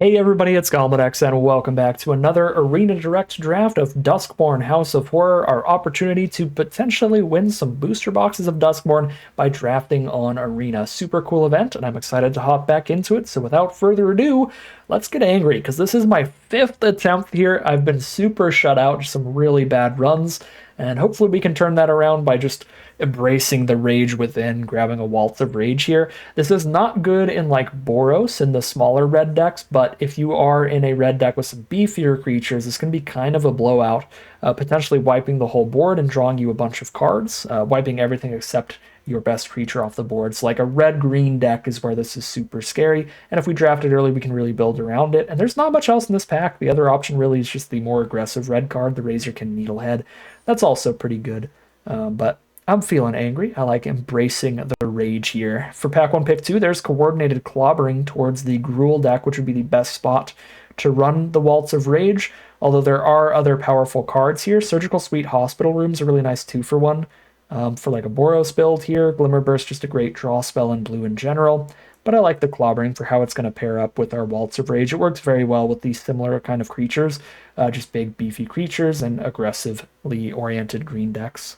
Hey everybody, it's GoblinX and welcome back to another Arena Direct draft of Duskmourn House of Horror, our opportunity to potentially win some booster boxes of Duskmourn by drafting on Arena. Super cool event, and I'm excited to hop back into it, so without further ado, let's get angry, because this is my 5th attempt here. I've been super shut out, just some really bad runs, and hopefully we can turn that around by just embracing the rage within, grabbing a Waltz of Rage here. This is not good in like Boros in the smaller red decks, but if you are in a red deck with some beefier creatures, this can be kind of a blowout, potentially wiping the whole board and drawing you a bunch of cards, wiping everything except your best creature off the board. So like a red-green deck is where this is super scary, and if we draft it early, we can really build around it. And there's not much else in this pack. The other option really is just the more aggressive red card, the Razorkin Needlehead. That's also pretty good, but I'm feeling angry. I like embracing the rage here. For pack 1, pick 2, there's Coordinated Clobbering towards the Gruul deck, which would be the best spot to run the Waltz of Rage, although there are other powerful cards here. Surgical Suite Hospital Room's a really nice 2-for-1 for like a Boros build here. Glimmer Burst, just a great draw spell in blue in general, but I like the Clobbering for how it's going to pair up with our Waltz of Rage. It works very well with these similar kind of creatures, just big beefy creatures and aggressively oriented green decks.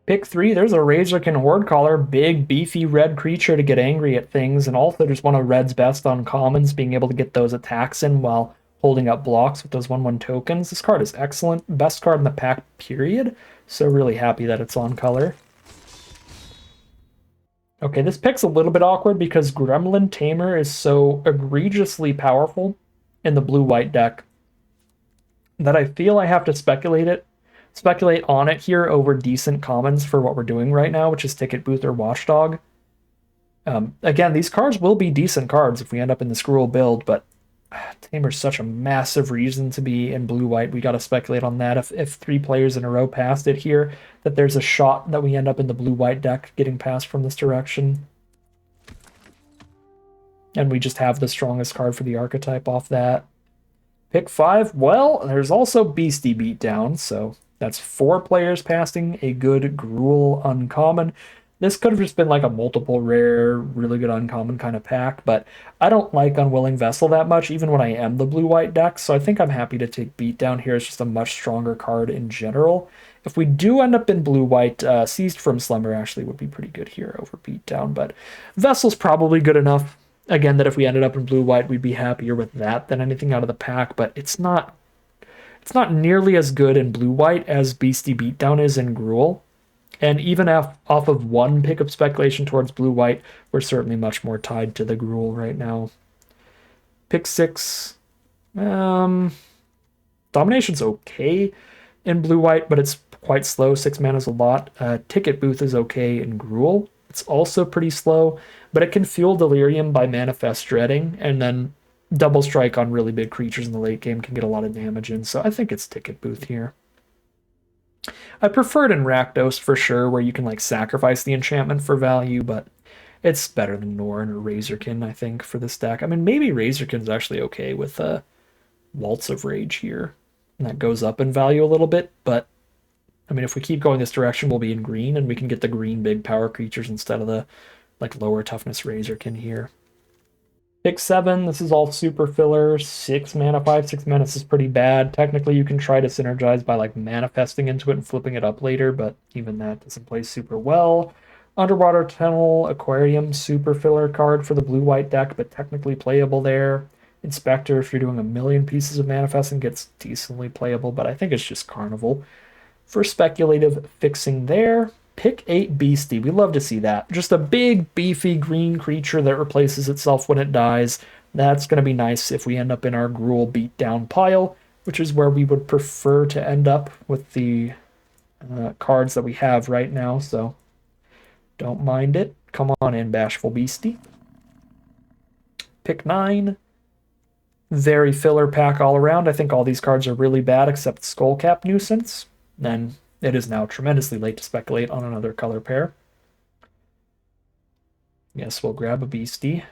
Pick 3, there's a Razorkin Horde Caller, big, beefy red creature to get angry at things, and also just one of Red's best uncommons, being able to get those attacks in while holding up blocks with those 1/1 tokens. This card is excellent, best card in the pack, period, so really happy that it's on color. Okay, this pick's a little bit awkward because Gremlin Tamer is so egregiously powerful in the blue-white deck that I feel I have to speculate on it here over decent commons for what we're doing right now, which is Ticket Booth or Watchdog. Again, these cards will be decent cards if we end up in the Gruul build, but Tamer's such a massive reason to be in blue-white. We got to speculate on that. If 3 players in a row passed it here, that there's a shot that we end up in the blue-white deck getting passed from this direction. And we just have the strongest card for the archetype off that. Pick 5, well, there's also Beastie Beatdown, so that's 4 players passing a good Gruul uncommon. This could have just been like a multiple rare, really good uncommon kind of pack, but I don't like Unwilling Vessel that much, even when I am the blue-white deck, so I think I'm happy to take Beatdown here. It's just a much stronger card in general. If we do end up in blue-white, Seized from Slumber actually would be pretty good here over Beatdown, but Vessel's probably good enough. Again, that if we ended up in blue-white, we'd be happier with that than anything out of the pack, but it's not nearly as good in blue-white as Beastie Beatdown is in Gruul. And even off of one pick of speculation towards blue-white, we're certainly much more tied to the Gruul right now. Pick 6. Domination's okay in blue-white, but it's quite slow. 6 mana is a lot. Ticket Booth is okay in Gruul. It's also pretty slow, but it can fuel Delirium by Manifest Dreading, and then Double Strike on really big creatures in the late game can get a lot of damage in, so I think it's Ticket Booth here. I prefer it in Rakdos for sure, where you can like sacrifice the enchantment for value, but it's better than Norn or Razorkin, I think, for this deck. I mean, maybe Razorkin's actually okay with Waltz of Rage here, and that goes up in value a little bit, but I mean, if we keep going this direction, we'll be in green, and we can get the green big power creatures instead of the like lower toughness Razorkin here. Pick 7, this is all super filler. 6 mana, 5/6 mana, this is pretty bad. Technically, you can try to synergize by like manifesting into it and flipping it up later, but even that doesn't play super well. Underwater Tunnel Aquarium, super filler card for the blue-white deck, but technically playable there. Inspector, if you're doing a million pieces of manifesting, gets decently playable, but I think it's just Carnival. For speculative fixing there, pick 8 Beastie. We love to see that. Just a big, beefy green creature that replaces itself when it dies. That's going to be nice if we end up in our Gruul beatdown pile, which is where we would prefer to end up with the cards that we have right now, so don't mind it. Come on in, Bashful Beastie. Pick 9. Very filler pack all around. I think all these cards are really bad except Skullcap Nuisance. Then it is now tremendously late to speculate on another color pair. Yes, we'll grab a Beastie.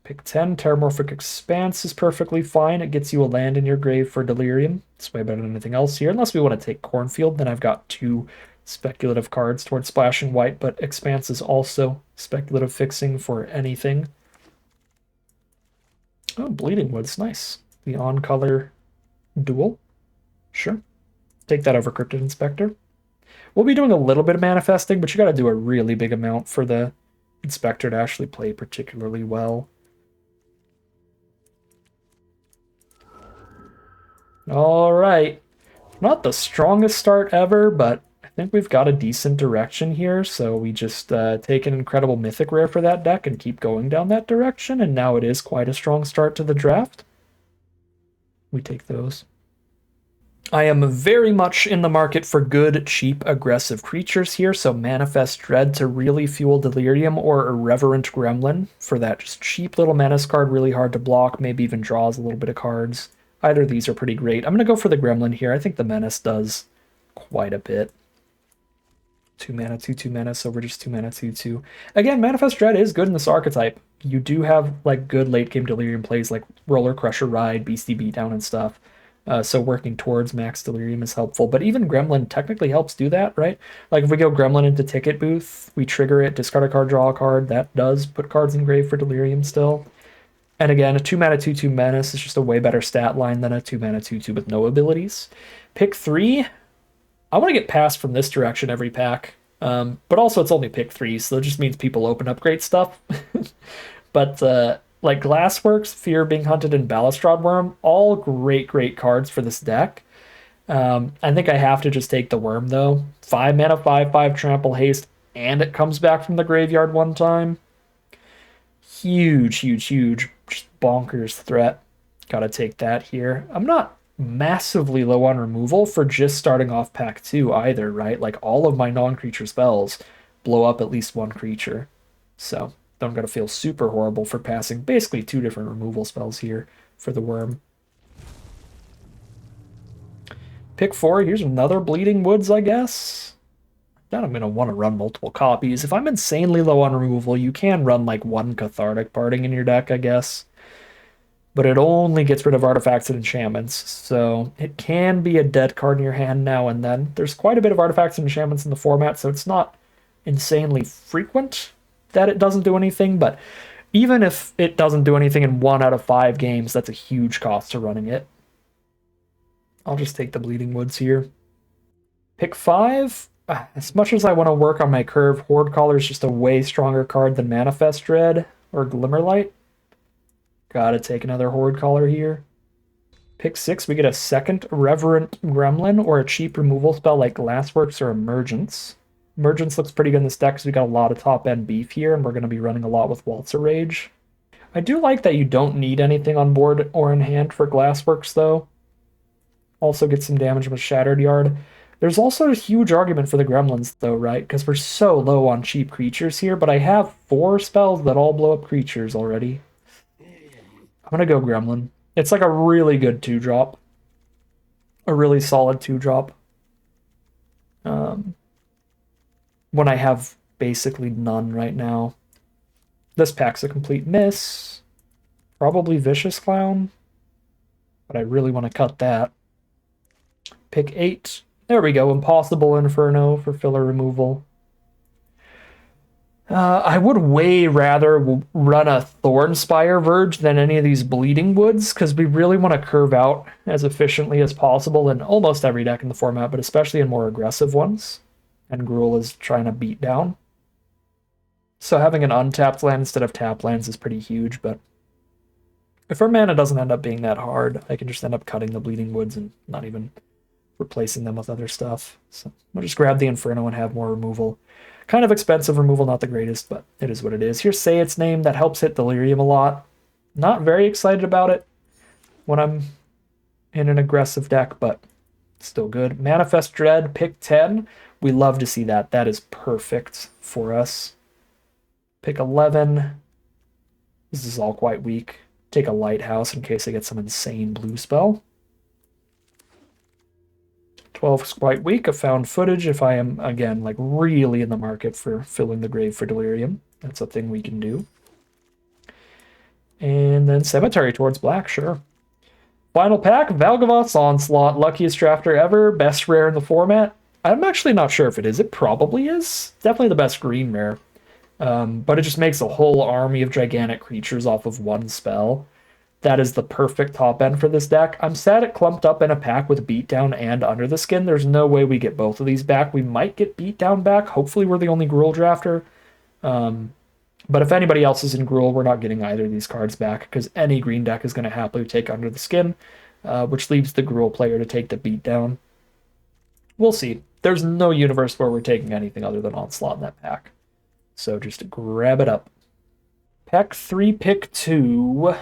Pick 10, Terramorphic Expanse is perfectly fine. It gets you a land in your grave for Delirium. It's way better than anything else here. Unless we want to take Cornfield, then I've got 2 speculative cards towards Splashing White, but Expanse is also speculative fixing for anything. Oh, Bleeding Woods, nice. The on-color dual. Sure. Take that over Cryptid Inspector. We'll be doing a little bit of manifesting, but you got to do a really big amount for the Inspector to actually play particularly well. All right. Not the strongest start ever, but I think we've got a decent direction here. So we just take an incredible mythic rare for that deck and keep going down that direction. And now it is quite a strong start to the draft. We take those. I am very much in the market for good, cheap, aggressive creatures here. So Manifest Dread to really fuel Delirium, or Irreverent Gremlin for that just cheap little menace card, really hard to block, maybe even draws a little bit of cards. Either of these are pretty great. I'm going to go for the Gremlin here. I think the Menace does quite a bit. 2 mana, 2/2 Menace over just 2 mana, 2/2. Again, Manifest Dread is good in this archetype. You do have like good late game Delirium plays like Roller Crusher Ride, Beastie Beatdown, and stuff. So working towards max Delirium is helpful. But even Gremlin technically helps do that, right? Like if we go Gremlin into Ticket Booth, we trigger it, discard a card, draw a card. That does put cards in grave for Delirium still. And again, a 2 mana 2/2 Menace is just a way better stat line than a 2 mana 2/2 with no abilities. Pick 3. I want to get passed from this direction every pack. But also it's only pick 3, so that just means people open up great stuff. But like Glassworks, Fear, Being Hunted, and Balustrade Worm, all great cards for this deck. I think I have to just take the Worm though. 5 mana, 5/5 Trample Haste, and it comes back from the graveyard one time. Huge, just bonkers threat. Gotta take that here. I'm not massively low on removal for just starting off pack 2 either, right? Like all of my non-creature spells blow up at least one creature. So don't gotta feel super horrible for passing basically 2 different removal spells here for the Worm. Pick 4, here's another Bleeding Woods, I guess. Then I'm going to want to run multiple copies. If I'm insanely low on removal, you can run like 1 Cathartic Parting in your deck, I guess. But it only gets rid of artifacts and enchantments, so it can be a dead card in your hand now and then. There's quite a bit of artifacts and enchantments in the format, so it's not insanely frequent that it doesn't do anything, but even if it doesn't do anything in 1 out of 5 games, that's a huge cost to running it. I'll just take the Bleeding Woods here. Pick 5. As much as I want to work on my curve, Horde Caller is just a way stronger card than Manifest Dread or Glimmerlight. Gotta take another Horde Caller here. Pick 6, we get a second Reverent Gremlin or a cheap removal spell like Glassworks or Emergence. Emergence looks pretty good in this deck because we got a lot of top-end beef here, and we're going to be running a lot with Waltzer Rage. I do like that you don't need anything on board or in hand for Glassworks, though. Also get some damage with Shattered Yard. There's also a huge argument for the Gremlins, though, right? Because we're so low on cheap creatures here, but I have 4 spells that all blow up creatures already. I'm going to go Gremlin. It's like a really good 2-drop. A really solid 2-drop. When I have basically none right now. This pack's a complete miss. Probably Vicious Clown. But I really want to cut that. Pick 8. There we go, Impossible Inferno for filler removal. I would way rather run a Thornspire Verge than any of these Bleeding Woods, because we really want to curve out as efficiently as possible in almost every deck in the format, but especially in more aggressive ones. And Gruul is trying to beat down. So having an untapped land instead of tapped lands is pretty huge, but if our mana doesn't end up being that hard, I can just end up cutting the Bleeding Woods and not even replacing them with other stuff. So we'll just grab the Inferno and have more removal. Kind of expensive removal, not the greatest, but it is what it is. Here's Say Its Name. That helps hit Delirium a lot. Not very excited about it when I'm in an aggressive deck, but still good. Manifest Dread, pick 10. We love to see that. That is perfect for us. Pick 11. This is all quite weak. Take a Lighthouse in case I get some insane blue spell. 12 is quite weak. A Found Footage if I am, again, like really in the market for filling the grave for Delirium. That's a thing we can do. And then Cemetery towards black, sure. Final pack, Valgavoth's Onslaught. Luckiest drafter ever. Best rare in the format. I'm actually not sure if it is. It probably is. Definitely the best green rare. But it just makes a whole army of gigantic creatures off of one spell. That is the perfect top end for this deck. I'm sad it clumped up in a pack with Beatdown and Under the Skin. There's no way we get both of these back. We might get Beatdown back. Hopefully we're the only Gruul drafter. But if anybody else is in Gruul, we're not getting either of these cards back because any green deck is going to happily take Under the Skin, which leaves the Gruul player to take the Beatdown. We'll see. There's no universe where we're taking anything other than Onslaught in that pack. So just grab it up. Pack 3, pick 2.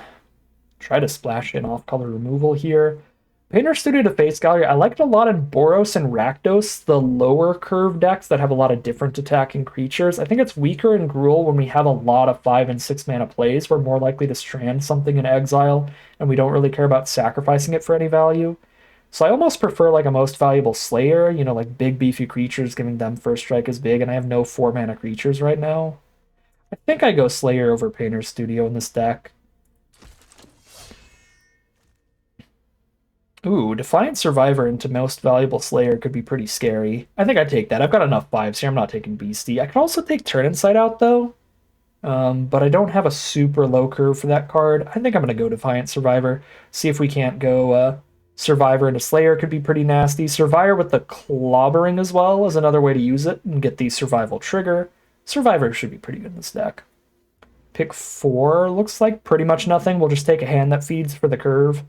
Try to splash in off-color removal here. Painter Studio to Face Gallery. I like it a lot in Boros and Rakdos, the lower curve decks that have a lot of different attacking creatures. I think it's weaker in Gruul when we have a lot of 5 and 6 mana plays. We're more likely to strand something in exile, and we don't really care about sacrificing it for any value. So I almost prefer like a most valuable Slayer, you know, like big beefy creatures, giving them first strike is big, and I have no 4 mana creatures right now. I think I go Slayer over Painter Studio in this deck. Ooh, Defiant Survivor into Most Valuable Slayer could be pretty scary. I think I'd take that. I've got enough 5s here. I'm not taking Beastie. I could also take Turn Insight out, though. But I don't have a super low curve for that card. I think I'm going to go Defiant Survivor. See if we can't go Survivor into Slayer could be pretty nasty. Survivor with the Clobbering as well is another way to use it and get the Survival trigger. Survivor should be pretty good in this deck. Pick 4 looks like pretty much nothing. We'll just take a hand that feeds for the curve.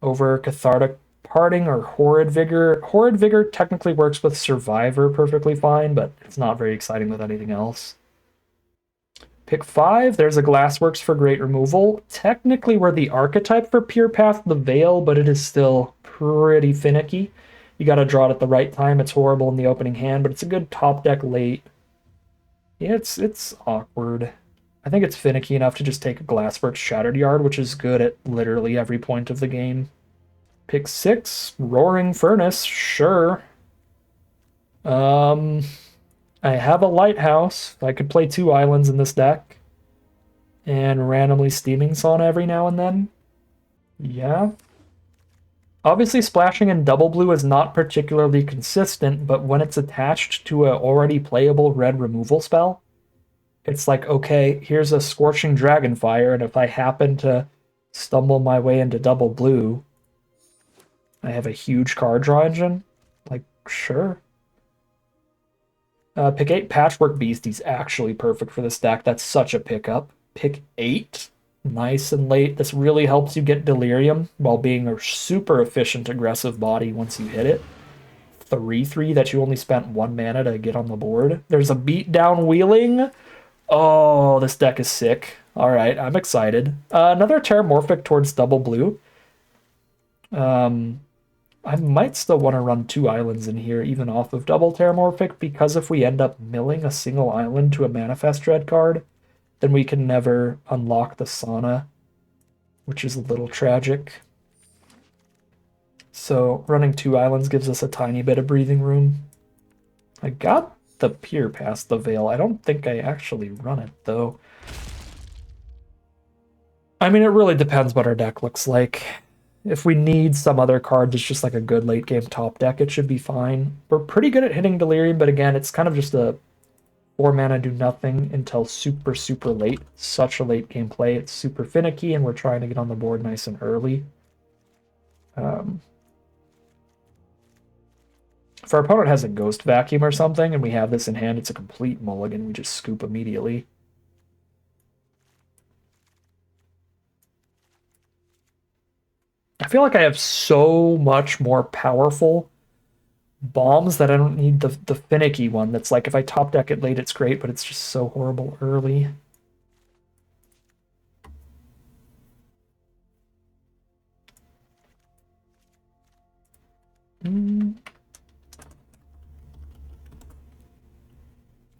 Over Cathartic Parting or Horrid Vigor. Horrid Vigor technically works with Survivor perfectly fine, but it's not very exciting with anything else. Pick 5, there's a Glassworks for great removal. Technically, we're the archetype for Pure Path the Veil, but it is still pretty finicky. You gotta draw it at the right time. It's horrible in the opening hand, but it's a good top deck late. Yeah, it's awkward. I think it's finicky enough to just take a Glassworks Shattered Yard, which is good at literally every point of the game. Pick 6, Roaring Furnace, sure. I have a Lighthouse. I could play 2 islands in this deck. And randomly Steaming Sauna every now and then. Yeah. Obviously, splashing in double blue is not particularly consistent, but when it's attached to an already playable red removal spell, it's like, okay, here's a Scorching Dragonfire, and if I happen to stumble my way into double blue, I have a huge card draw engine. Like, sure. Pick 8, Patchwork Beastie's actually perfect for this deck. That's such a pickup. Pick 8, nice and late. This really helps you get Delirium while being a super efficient aggressive body once you hit it. 3/3 that you only spent 1 mana to get on the board. There's a Beatdown Wheeling. Oh, this deck is sick. All right, I'm excited. Another Terramorphic towards double blue. I might still want to run 2 islands in here, even off of double Terramorphic, because if we end up milling a single island to a Manifest Dread card, then we can never unlock the Sauna, which is a little tragic. So running 2 islands gives us a tiny bit of breathing room. I got the Peer past the Veil. I don't think I actually run it, though. I mean, it really depends what our deck looks like. If we need some other card that's just like a good late game top deck, it should be fine. We're pretty good at hitting Delirium, but again, it's kind of just a 4 mana do nothing until super, super late. Such a late game play. It's super finicky, and we're trying to get on the board nice and early. If our opponent has a Ghost Vacuum or something, and we have this in hand, it's a complete mulligan. We just scoop immediately. I feel like I have so much more powerful bombs that I don't need the finicky one that's like if I top deck it late it's great, but it's just so horrible early.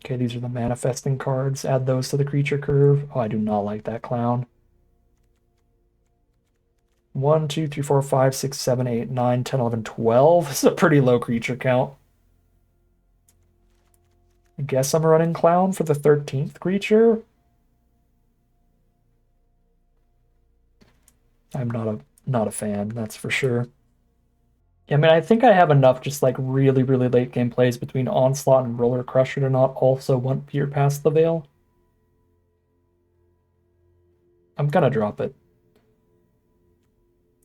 Okay, these are the manifesting cards. Add those to the creature curve. Oh, I do not like that clown. 1, 2, 3, 4, 5, 6, 7, 8, 9, 10, 11, 12. This is a pretty low creature count. I guess I'm running Clown for the 13th creature. I'm not a fan, that's for sure. Yeah, I mean, I think I have enough just like really, really late game plays between Onslaught and Roller Crusher to not also want Peer past the Veil. I'm gonna drop it.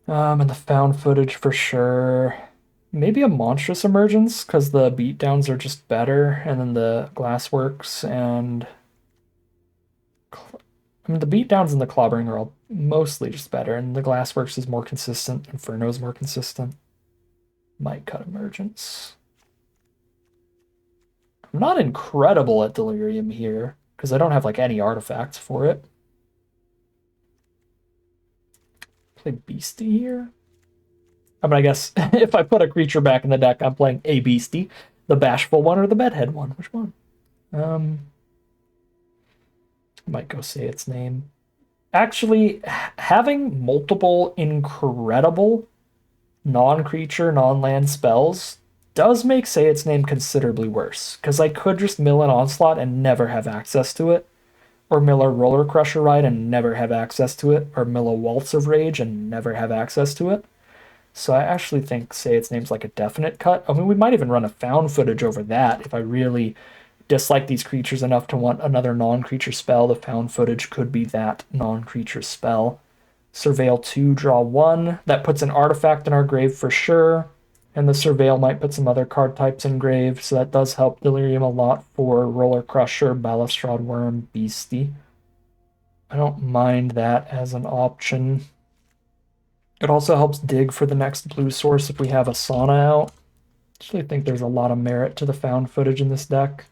And the found footage for sure. Maybe a monstrous emergence because the beatdowns are just better, and then the glassworks and I mean the beatdowns and the clobbering are all mostly just better, and the glassworks is more consistent. Inferno is more consistent. Might cut emergence. I'm not incredible at delirium here because I don't have like any artifacts for it. Play beastie here. I mean, I guess if I put a creature back in the deck, I'm playing a beastie, the bashful one or the bedhead one. Which one? I might go say its name. Actually, having multiple incredible non-creature, non-land spells does make say its name considerably worse, because I could just mill an onslaught and never have access to it, or mill a roller crusher ride and never have access to it, or mill a waltz of rage and never have access to it. So I actually think say its name's like a definite cut. I mean, we might even run a found footage over that if I really dislike these creatures enough to want another non-creature spell. The found footage could be that non-creature spell. Surveil 2, draw 1. That puts an artifact in our grave for sure. And the Surveil might put some other card types in grave, so that does help Delirium a lot for Roller Crusher, Balustrade Worm, Beastie. I don't mind that as an option. It also helps dig for the next blue source if we have a Sauna out. I actually think there's a lot of merit to the found footage in this deck.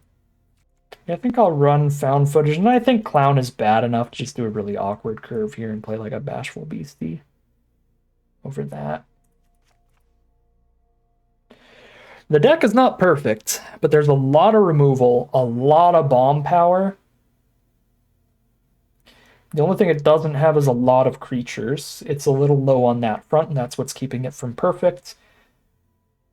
I think I'll run found footage, and I think Clown is bad enough to just do a really awkward curve here and play like a Bashful Beastie over that. The deck is not perfect, but there's a lot of removal, a lot of bomb power. The only thing it doesn't have is a lot of creatures. It's a little low on that front, and that's what's keeping it from perfect.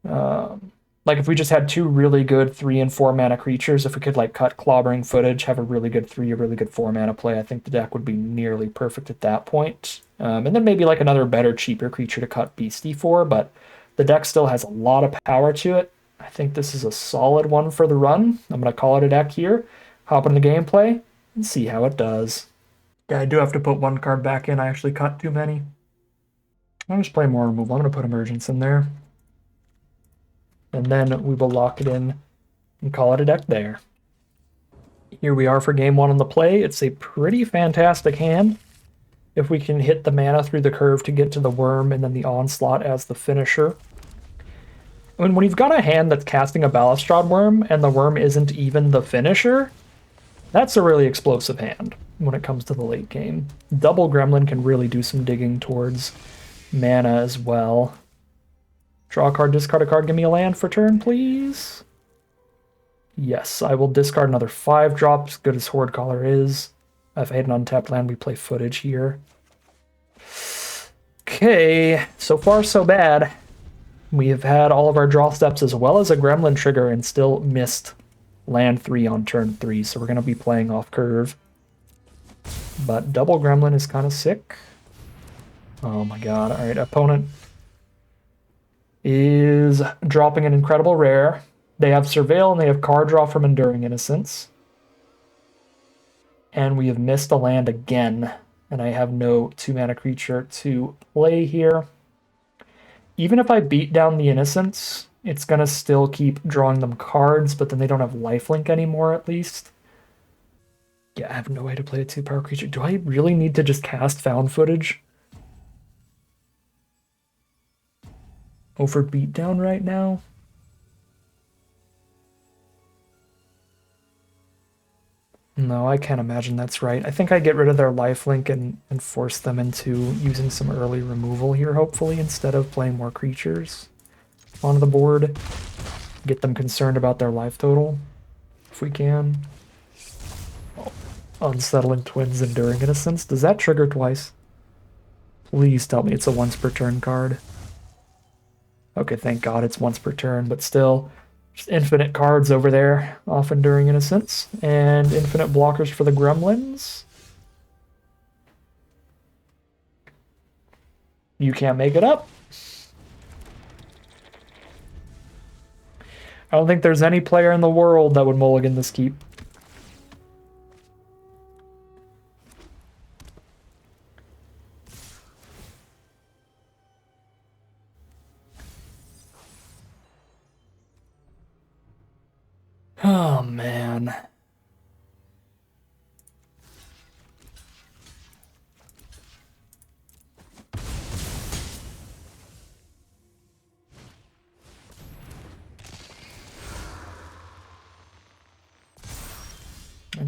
Like if we just had two really good 3 and 4 mana creatures, if we could like cut Clobbering Footage, have a really good 3, a really good 4 mana play, I think the deck would be nearly perfect at that point. And then maybe like another better, cheaper creature to cut Beastie for, but the deck still has a lot of power to it. I think this is a solid one for the run. I'm going to call it a deck here, hop into gameplay, and see how it does. Yeah, I do have to put one card back in. I actually cut too many. I'll just play more removal. I'm going to put Emergence in there. And then we will lock it in and call it a deck there. Here we are for game 1 on the play. It's a pretty fantastic hand. If we can hit the mana through the curve to get to the Worm and then the Onslaught as the finisher. I mean, when you've got a hand that's casting a Balustrade Worm and the Worm isn't even the finisher, that's a really explosive hand when it comes to the late game. Double Gremlin can really do some digging towards mana as well. Draw a card, discard a card, give me a land for turn, please. Yes, I will discard another 5 drops, good as Horde Caller is. If I hit an untapped land, we play footage here. Okay, so far so bad. We have had all of our draw steps as well as a Gremlin trigger and still missed land 3 on turn 3, so we're going to be playing off curve. But double Gremlin is kind of sick. Oh my god, alright, opponent is dropping an incredible rare. They have Surveil and they have card draw from Enduring Innocence. And we have missed a land again. And I have no 2-mana creature to play here. Even if I beat down the Innocence, it's going to still keep drawing them cards, but then they don't have lifelink anymore at least. Yeah, I have no way to play a 2-power creature. Do I really need to just cast found footage over beatdown right now? No, I can't imagine that's right. I think I get rid of their lifelink and force them into using some early removal here, hopefully, instead of playing more creatures on the board. Get them concerned about their life total, if we can. Oh, Unsettling Twins, Enduring Innocence. Does that trigger twice? Please tell me it's a once per turn card. Okay, thank God it's once per turn, but still, just infinite cards over there off Enduring Innocence, and infinite blockers for the Gremlins. You can't make it up. I don't think there's any player in the world that would mulligan this keep.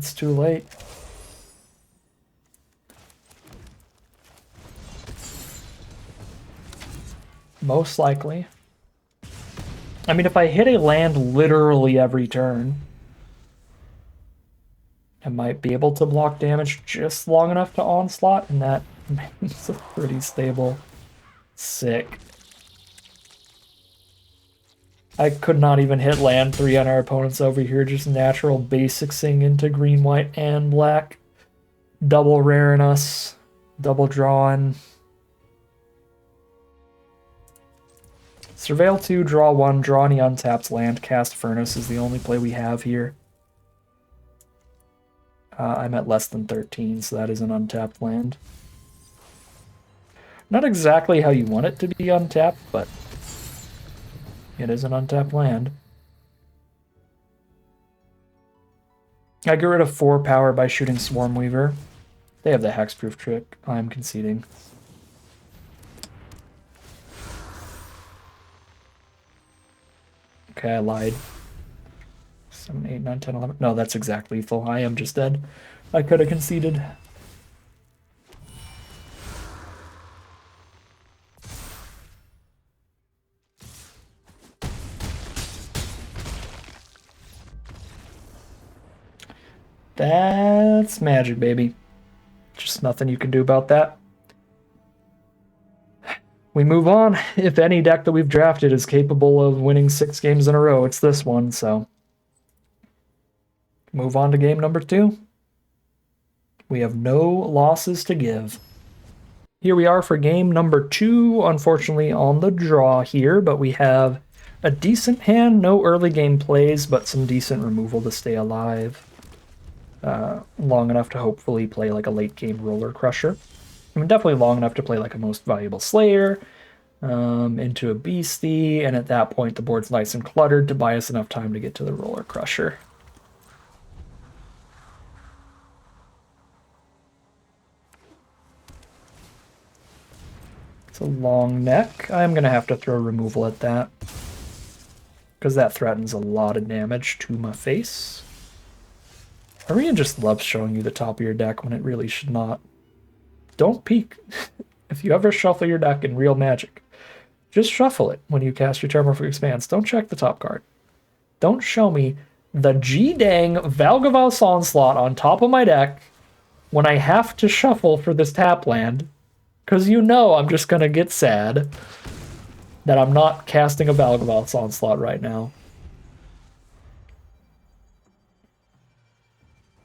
It's too late. Most likely. I mean, if I hit a land literally every turn, I might be able to block damage just long enough to onslaught, and that is a pretty stable. Sick. I could not even hit land 3 on our opponents over here, just natural basicsing into green, white, and black. Double raring us, double drawing. Surveil 2, draw 1, draw any untapped land, cast Furnace is the only play we have here. I'm at less than 13, so that is an untapped land. Not exactly how you want it to be untapped, but it is an untapped land. I get rid of 4 power by shooting Swarmweaver. They have the hexproof trick. I'm conceding. Okay, I lied. 7, 8, 9, 10, 11. No, that's exact lethal. I am just dead. I could have conceded. That's magic, baby. Just nothing you can do about that. We move on. If any deck that we've drafted is capable of winning 6 games in a row, it's this one, so. Move on to game number 2. We have no losses to give. Here we are for game number 2, unfortunately on the draw here, but we have a decent hand, no early game plays, but some decent removal to stay alive. Long enough to hopefully play like a late game Roller Crusher. I mean, definitely long enough to play like a Most Valuable Slayer, into a Beastie, and at that point the board's nice and cluttered to buy us enough time to get to the Roller Crusher. It's a long neck. I'm going to have to throw removal at that, because that threatens a lot of damage to my face. Arena just loves showing you the top of your deck when it really should not. Don't peek. If you ever shuffle your deck in real Magic, just shuffle it when you cast your Terramorphic Expanse. Don't check the top card. Don't show me the G-dang Valgavas Onslaught on top of my deck when I have to shuffle for this tap land, because you know I'm just going to get sad that I'm not casting a Valgavas Onslaught right now.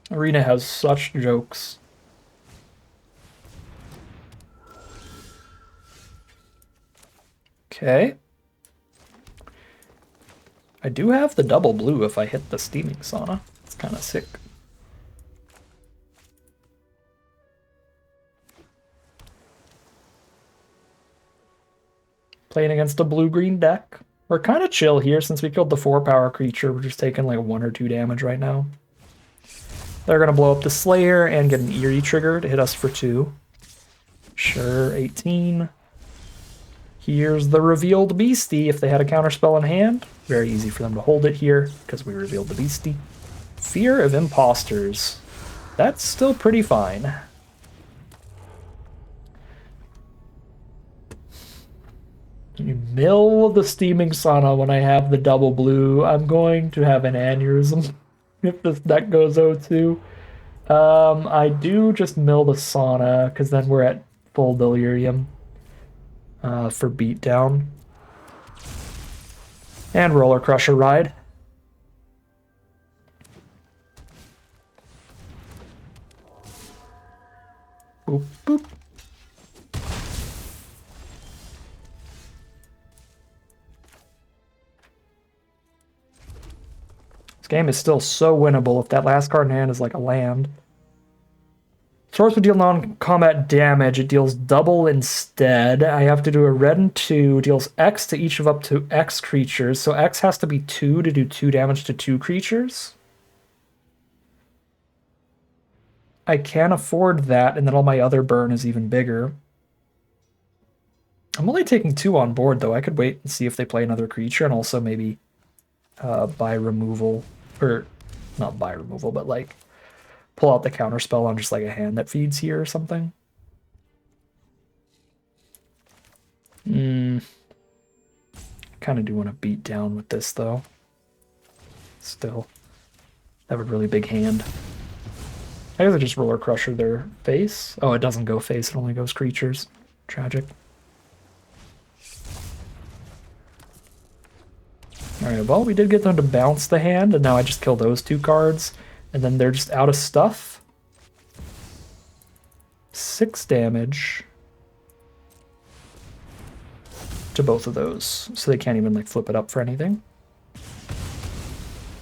Arena has such jokes. Okay. I do have the double blue if I hit the Steaming Sauna. It's kind of sick. Playing against a blue-green deck. We're kind of chill here since we killed the 4-power creature. We're just taking like 1 or 2 damage right now. They're going to blow up the Slayer and get an Eerie trigger to hit us for 2. Sure, 18. Here's the revealed Beastie if they had a counterspell in hand. Very easy for them to hold it here because we revealed the Beastie. Fear of Imposters. That's still pretty fine. You mill the Steaming Sauna when I have the double blue. I'm going to have an aneurysm if this deck goes 0-2. I do just mill the Sauna because then we're at full delirium for beatdown. And Roller Crusher ride. Boop, boop. This game is still so winnable if that last card in hand is like a land. Source would deal non-combat damage. It deals double instead. I have to do a red and 2. Deals X to each of up to X creatures. So X has to be 2 to do 2 damage to 2 creatures. I can't afford that, and then all my other burn is even bigger. I'm only taking 2 on board, though. I could wait and see if they play another creature, and also maybe buy removal. Or, not buy removal, but like pull out the counterspell on just like a hand that feeds here or something. Kind of do want to beat down with this though. Still, they have a really big hand. I guess I just Roller Crusher their face. Oh, it doesn't go face, it only goes creatures. Tragic. Alright, well, we did get them to bounce the hand, and now I just kill those 2 cards, and then they're just out of stuff. 6 damage to both of those, so they can't even like flip it up for anything.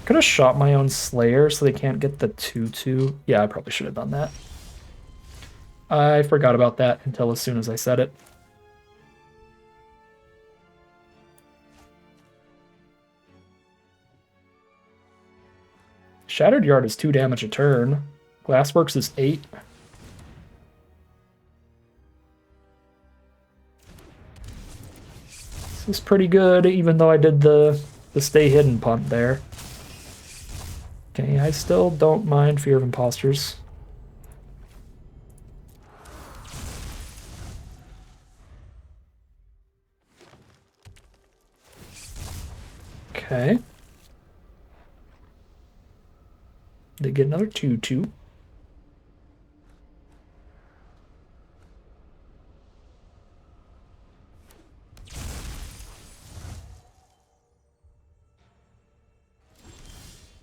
Could have shot my own Slayer so they can't get the 2/2. Yeah, I probably should have done that. I forgot about that until as soon as I said it. Shattered Yard is 2 damage a turn. Glassworks is 8. This is pretty good, even though I did the stay hidden punt there. Okay, I still don't mind Fear of Imposters. Okay. They get another 2/2.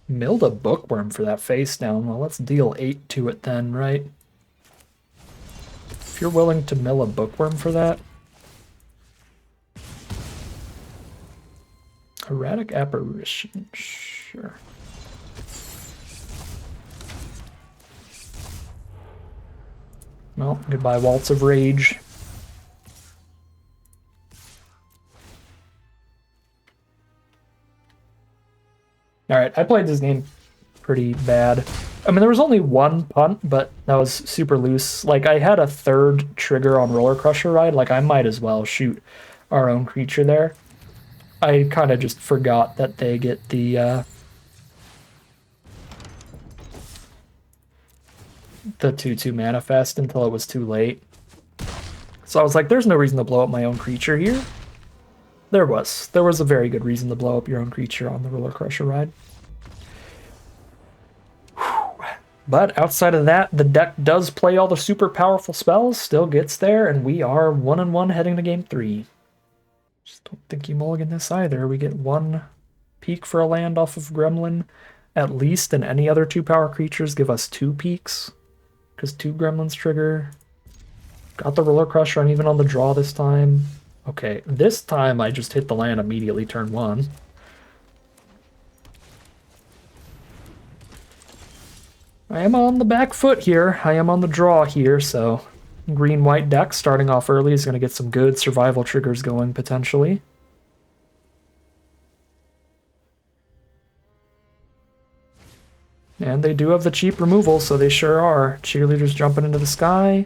Milled a Bookworm for that face down. Well, let's deal 8 to it then, right? If you're willing to mill a Bookworm for that. Erratic Apparition, sure. Well, goodbye Waltz of Rage. Alright, I played this game pretty bad. I mean, there was only 1 punt, but that was super loose. Like, I had a 3rd trigger on Roller Crusher Ride. Like, I might as well shoot our own creature there. I kind of just forgot that they get the 2/2 manifest until it was too late. So I was like, there's no reason to blow up my own creature here. There was. There was a very good reason to blow up your own creature on the Roller Crusher Ride. But outside of that, the deck does play all the super powerful spells, still gets there, and we are 1-1 heading to game 3. Just don't think you mulligan this either. We get 1 peak for a land off of Gremlin, at least, and any other 2-power creatures give us 2 peaks, because 2 Gremlins trigger. Got the Roller Crusher, and even on the draw this time. Okay, this time I just hit the land immediately turn 1. I am on the back foot here. I am on the draw here, so green-white deck starting off early is going to get some good survival triggers going, potentially. And they do have the cheap removal, so they sure are. Cheerleaders jumping into the sky.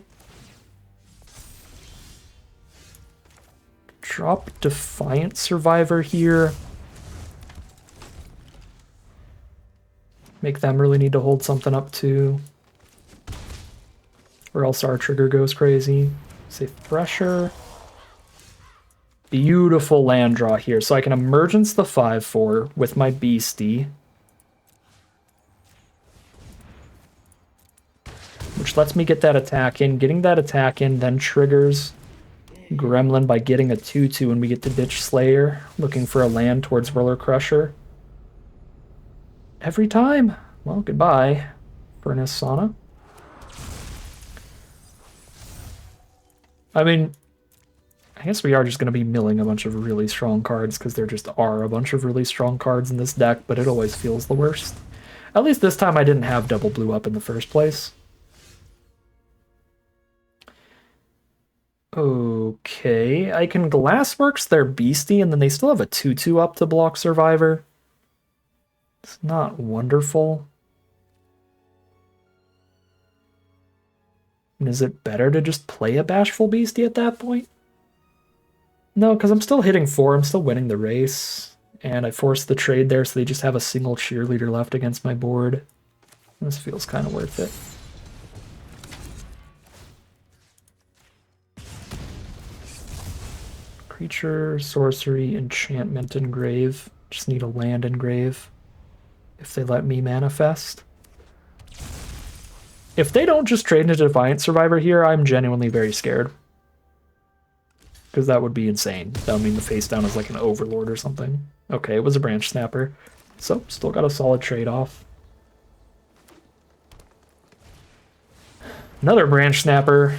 Drop Defiant Survivor here. Make them really need to hold something up too. Or else our trigger goes crazy. Say Thresher. Beautiful land draw here. So I can Emergence the 5/4 with my Beastie. Which lets me get that attack in. Getting that attack in then triggers Gremlin by getting a 2/2 and we get to ditch Slayer, looking for a land towards Roller Crusher. Every time. Well, goodbye, Furnace Sauna. I mean, I guess we are just going to be milling a bunch of really strong cards because there just are a bunch of really strong cards in this deck, but it always feels the worst. At least this time I didn't have double blue up in the first place. Okay, I can Glassworks their Beastie, and then they still have a 2/2 up to block Survivor. It's not wonderful. And is it better to just play a Bashful Beastie at that point? No, because I'm still hitting 4, I'm still winning the race. And I forced the trade there, so they just have a single cheerleader left against my board. This feels kind of worth it. Creature, sorcery, enchantment, engrave. Just need a land engrave if they let me manifest. If they don't just trade into Defiant Survivor here, I'm genuinely very scared. Because that would be insane. That would mean the face down is like an Overlord or something. Okay, it was a Branch Snapper. So, still got a solid trade-off. Another Branch Snapper.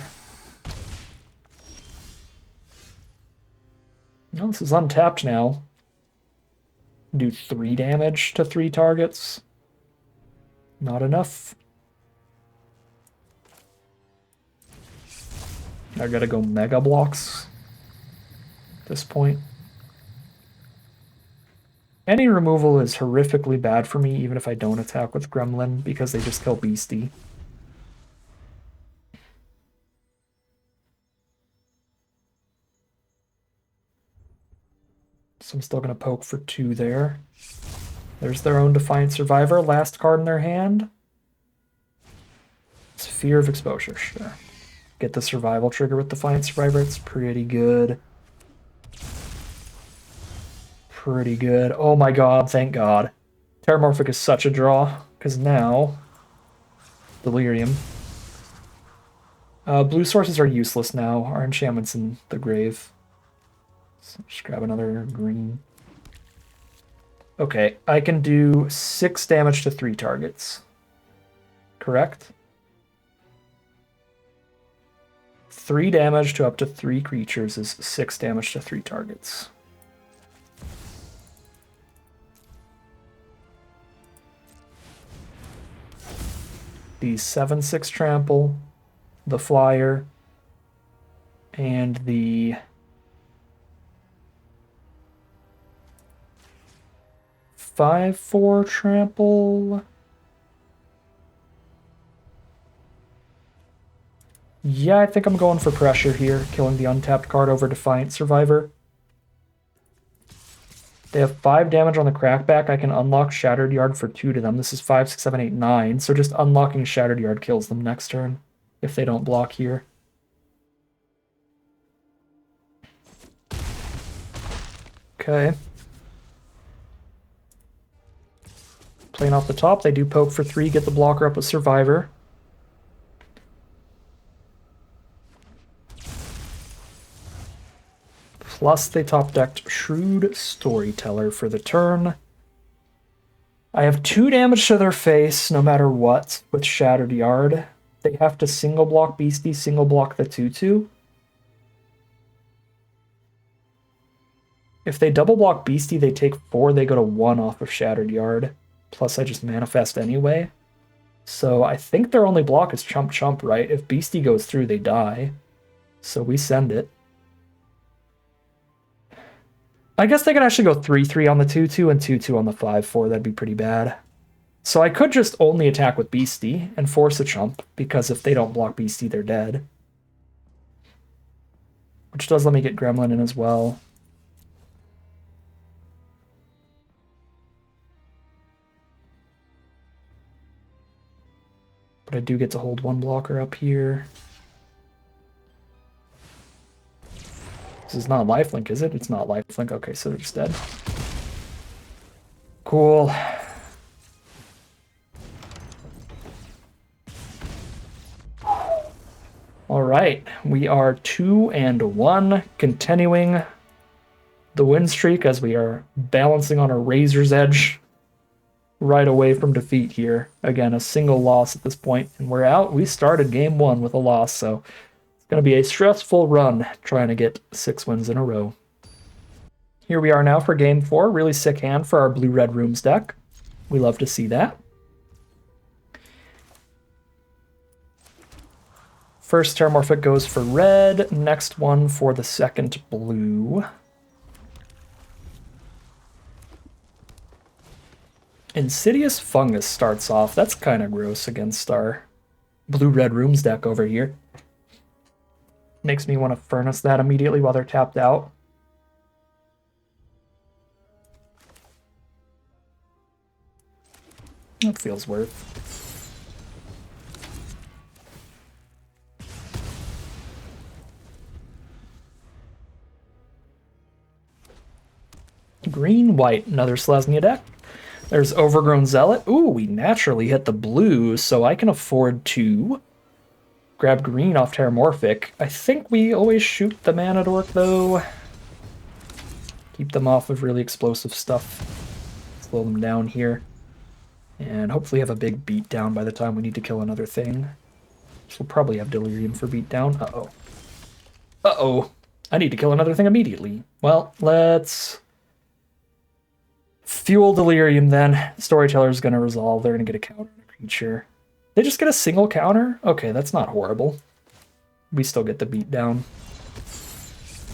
No, this is untapped now. Do 3 damage to 3 targets. Not enough. I gotta go Mega Blocks at this point. Any removal is horrifically bad for me, even if I don't attack with Gremlin, because they just kill Beastie. So I'm still going to poke for 2 there. There's their own Defiant Survivor. Last card in their hand. Sphere of Exposure, sure. Get the survival trigger with Defiant Survivor. It's pretty good. Pretty good. Oh my god, thank god. Terramorphic is such a draw, because now... Delirium. Blue sources are useless now. Our enchantment's in the grave. So just grab another green. Okay, I can do 6 damage to 3 targets. Correct? 3 damage to up to 3 creatures is 6 damage to 3 targets. The 7/6 trample, the flyer, and the 5/4 trample. Yeah, I think I'm going for pressure here, killing the untapped card over Defiant Survivor. They have 5 damage on the Crackback. I can unlock Shattered Yard for 2 to them. This is 5, 6, 7, 8, 9. So just unlocking Shattered Yard kills them next turn if they don't block here. Okay. Playing off the top, they do poke for 3, get the blocker up with Survivor. Plus, they top-decked Shrewd Storyteller for the turn. I have 2 damage to their face, no matter what, with Shattered Yard. They have to single-block Beastie, single-block the 2/2. If they double-block Beastie, they take 4, they go to 1 off of Shattered Yard. Plus, I just manifest anyway. So I think their only block is Chump Chump, right? If Beastie goes through, they die. So we send it. I guess they could actually go 3/3 on the 2/2 and 2/2 on the 5/4. That'd be pretty bad. So I could just only attack with Beastie and force a Chump, because if they don't block Beastie, they're dead. Which does let me get Gremlin in as well. But I do get to hold 1 blocker up here. This is not lifelink, is it? It's not lifelink. Okay, so they're just dead. Cool. All right, we are 2-1, continuing the win streak as we are balancing on a razor's edge right away from defeat here. Again, a single loss at this point, and we're out. We started game 1 with a loss, so it's going to be a stressful run trying to get 6 wins in a row. Here we are now for game 4. Really sick hand for our Blue-Red Rooms deck. We love to see that. First Terramorphic goes for red, next one for the second blue. Insidious Fungus starts off. That's kind of gross against our Blue-Red Rooms deck over here. Makes me want to Furnace that immediately while they're tapped out. That feels worth. green, white, another Selesnya deck. There's Overgrown Zealot. Ooh, we naturally hit the blues, so I can afford to grab green off Terramorphic. I think we always shoot the Mana Dork, though. Keep them off of really explosive stuff. Slow them down here. And hopefully have a big beatdown by the time we need to kill another thing. So we'll probably have Delirium for beatdown. Uh-oh. Uh-oh. I need to kill another thing immediately. Well, let's fuel Delirium then. Storyteller's gonna resolve. They're gonna get a counter on a creature. They just get a single counter? Okay, that's not horrible. We still get the beatdown.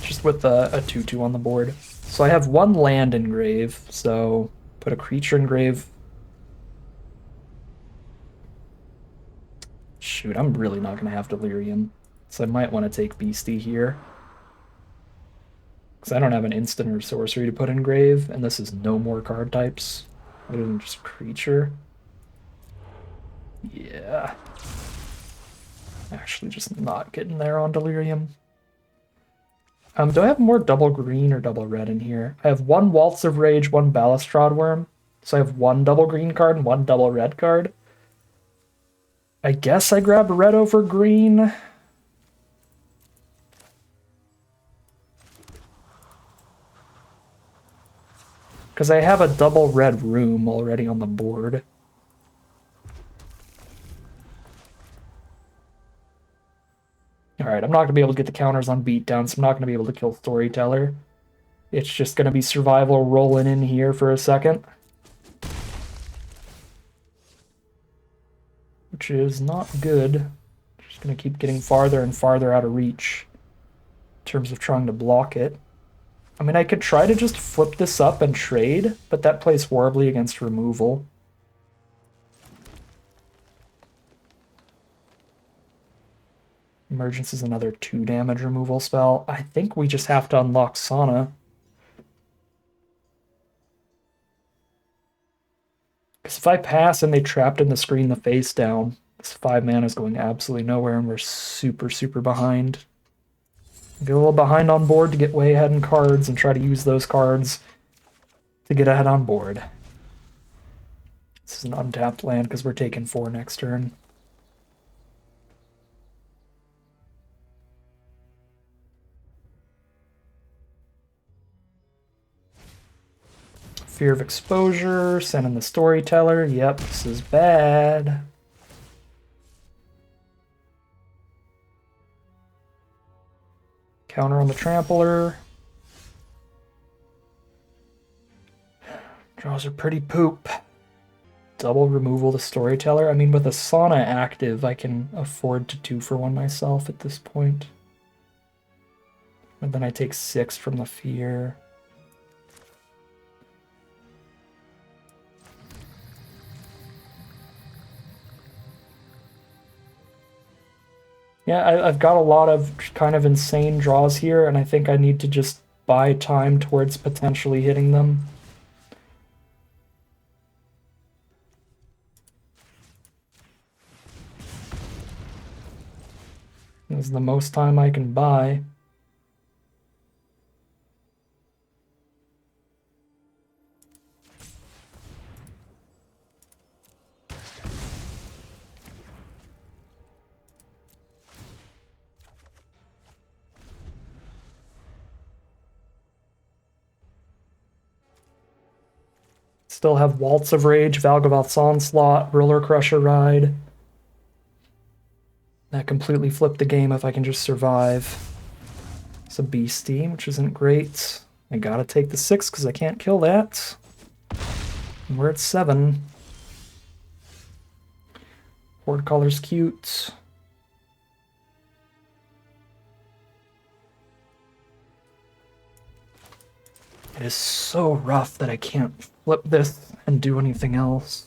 Just with a 2-2 on the board. So I have one land in grave, so put a creature in grave. Shoot, I'm really not going to have Delirium. So I might want to take Beastie here. Because I don't have an instant or sorcery to put in grave, and this is no more card types other than just creature. Yeah. Actually just not getting there on Delirium. Do I have more double green or double red in here? I have one Waltz of Rage, one Balustrade Worm. So I have one double green card and one double red card. I guess I grab red over green. Because I have a double red room already on the board. Alright, I'm not going to be able to get the counters on beatdown, so I'm not going to be able to kill Storyteller. It's just going to be survival rolling in here for a second. Which is not good. Just going to keep getting farther and farther out of reach in terms of trying to block it. I mean, I could try to just flip this up and trade, but that plays horribly against removal. Emergence is another 2 damage removal spell. I think we just have to unlock Sauna. Because if I pass and they trapped in the screen the face down, this 5 mana is going absolutely nowhere and we're super, super behind. Get a little behind on board to get way ahead in cards and try to use those cards to get ahead on board. This is an untapped land because we're taking 4 next turn. Fear of Exposure, send in the Storyteller. Yep, this is bad. Counter on the Trampler. Draws are pretty poop. Double removal the Storyteller. I mean, with a Sauna active, I can afford to 2-for-1 myself at this point. And then I take 6 from the Fear. Yeah, I've got a lot of kind of insane draws here, and I think I need to just buy time towards potentially hitting them. This is the most time I can buy. Still have Waltz of Rage, Valgavoth's Onslaught, Ruler Crusher Ride. That completely flipped the game if I can just survive. It's a Beastie, which isn't great. I gotta take the 6 because I can't kill that. And we're at 7. Horde Color's cute. It is so rough that I can't flip this and do anything else.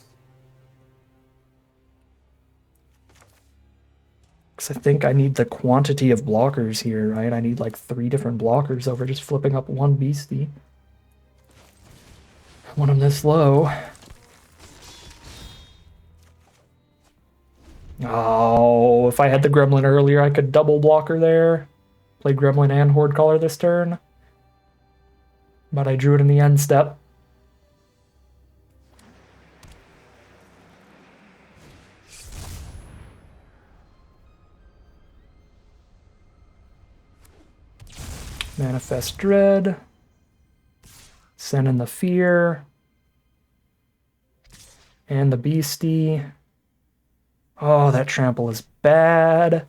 Because I think I need the quantity of blockers here, right? I need like 3 different blockers over just flipping up one Beastie. When I'm this low. Oh, if I had the Gremlin earlier, I could double blocker there. Play Gremlin and Horde Caller this turn. But I drew it in the end step. Manifest Dread. Send in the Fear. And the Beastie. Oh, that trample is bad.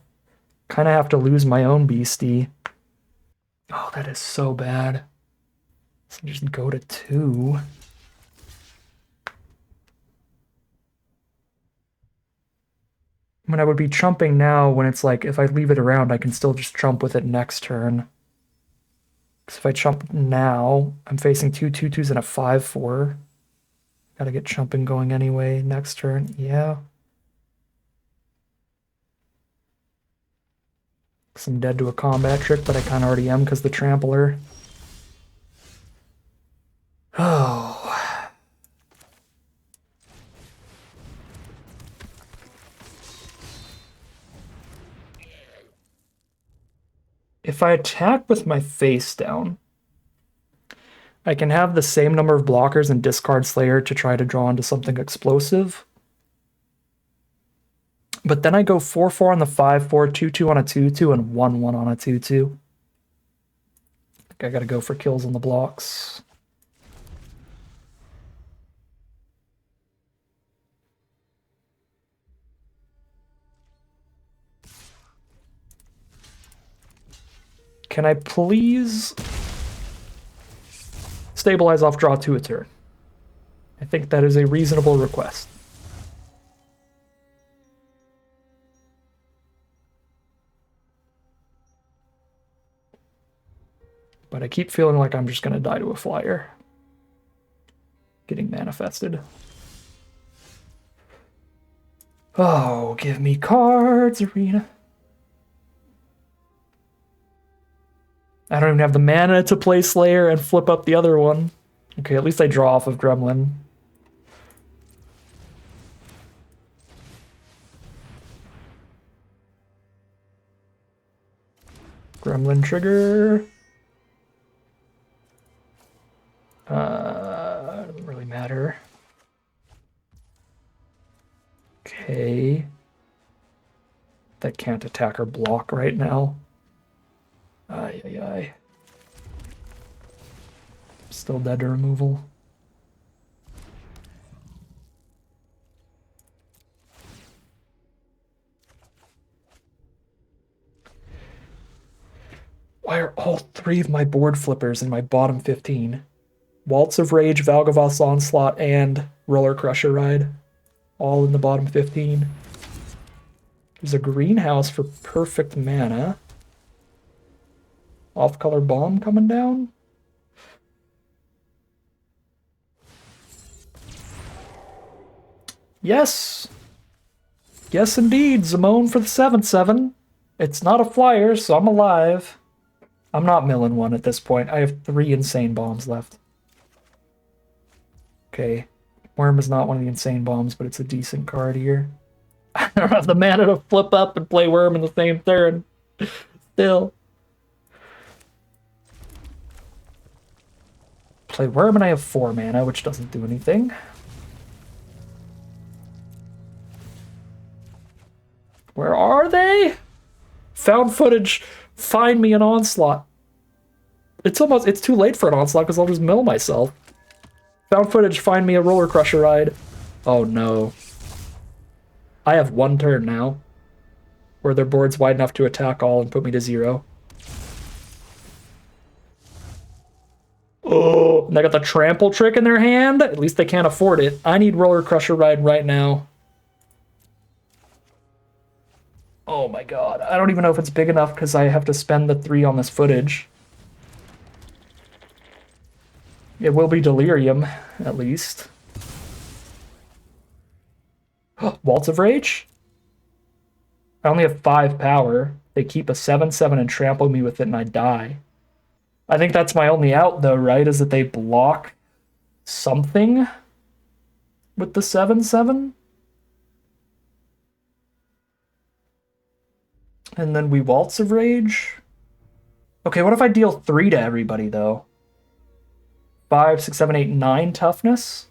Kind of have to lose my own Beastie. Oh, that is so bad. So just go to 2. I mean, I would be chumping now when it's like, if I leave it around, I can still just chump with it next turn. Because if I chump now, I'm facing 2 2/2s and a 5/4. Gotta get chumping going anyway next turn. Yeah. Because I'm dead to a combat trick, but I kind of already am because the trampler. Oh. If I attack with my face down, I can have the same number of blockers and discard Slayer to try to draw into something explosive. But then I go 4/4 on the 5/4, 2/2 on a 2/2, and 1/1 on a 2/2. I think I gotta go for kills on the blocks. Can I please stabilize off draw 2 a turn? I think that is a reasonable request. But I keep feeling like I'm just going to die to a flyer. Getting manifested. Oh, give me cards, Arena. I don't even have the mana to play Slayer and flip up the other one. Okay, at least I draw off of Gremlin. Gremlin trigger. Doesn't really matter. Okay. That can't attack or block right now. Ay, ay, ay. Still dead to removal. Why are all 3 of my board flippers in my bottom 15? Waltz of Rage, Valgavoth's Onslaught, and Roller Crusher Ride. All in the bottom 15. There's a greenhouse for perfect mana. Off-color bomb coming down. Yes! Yes, indeed. Zimone for the 7/7. It's not a flyer, so I'm alive. I'm not milling one at this point. I have 3 insane bombs left. Okay. Worm is not one of the insane bombs, but it's a decent card here. I don't have the mana to flip up and play Worm in the same turn. Still. Play Worm and I have 4 mana, which doesn't do anything. Where are they? Found footage. Find me an Onslaught. It's too late for an Onslaught because I'll just mill myself. Found footage, find me a Roller Crusher Ride. Oh no. I have 1 turn now. Where their board's wide enough to attack all and put me to 0. Oh, and they got the trample trick in their hand? At least they can't afford it. I need Roller Crusher Ride right now. Oh my god. I don't even know if it's big enough because I have to spend the 3 on this footage. It will be Delirium, at least. Waltz of Rage? I only have 5 power. They keep a 7/7 and trample me with it and I die. I think that's my only out though, right? Is that they block something with the 7/7? And then we Waltz of Rage? Okay, what if I deal 3 to everybody though? 5, 6, 7, 8, 9 toughness.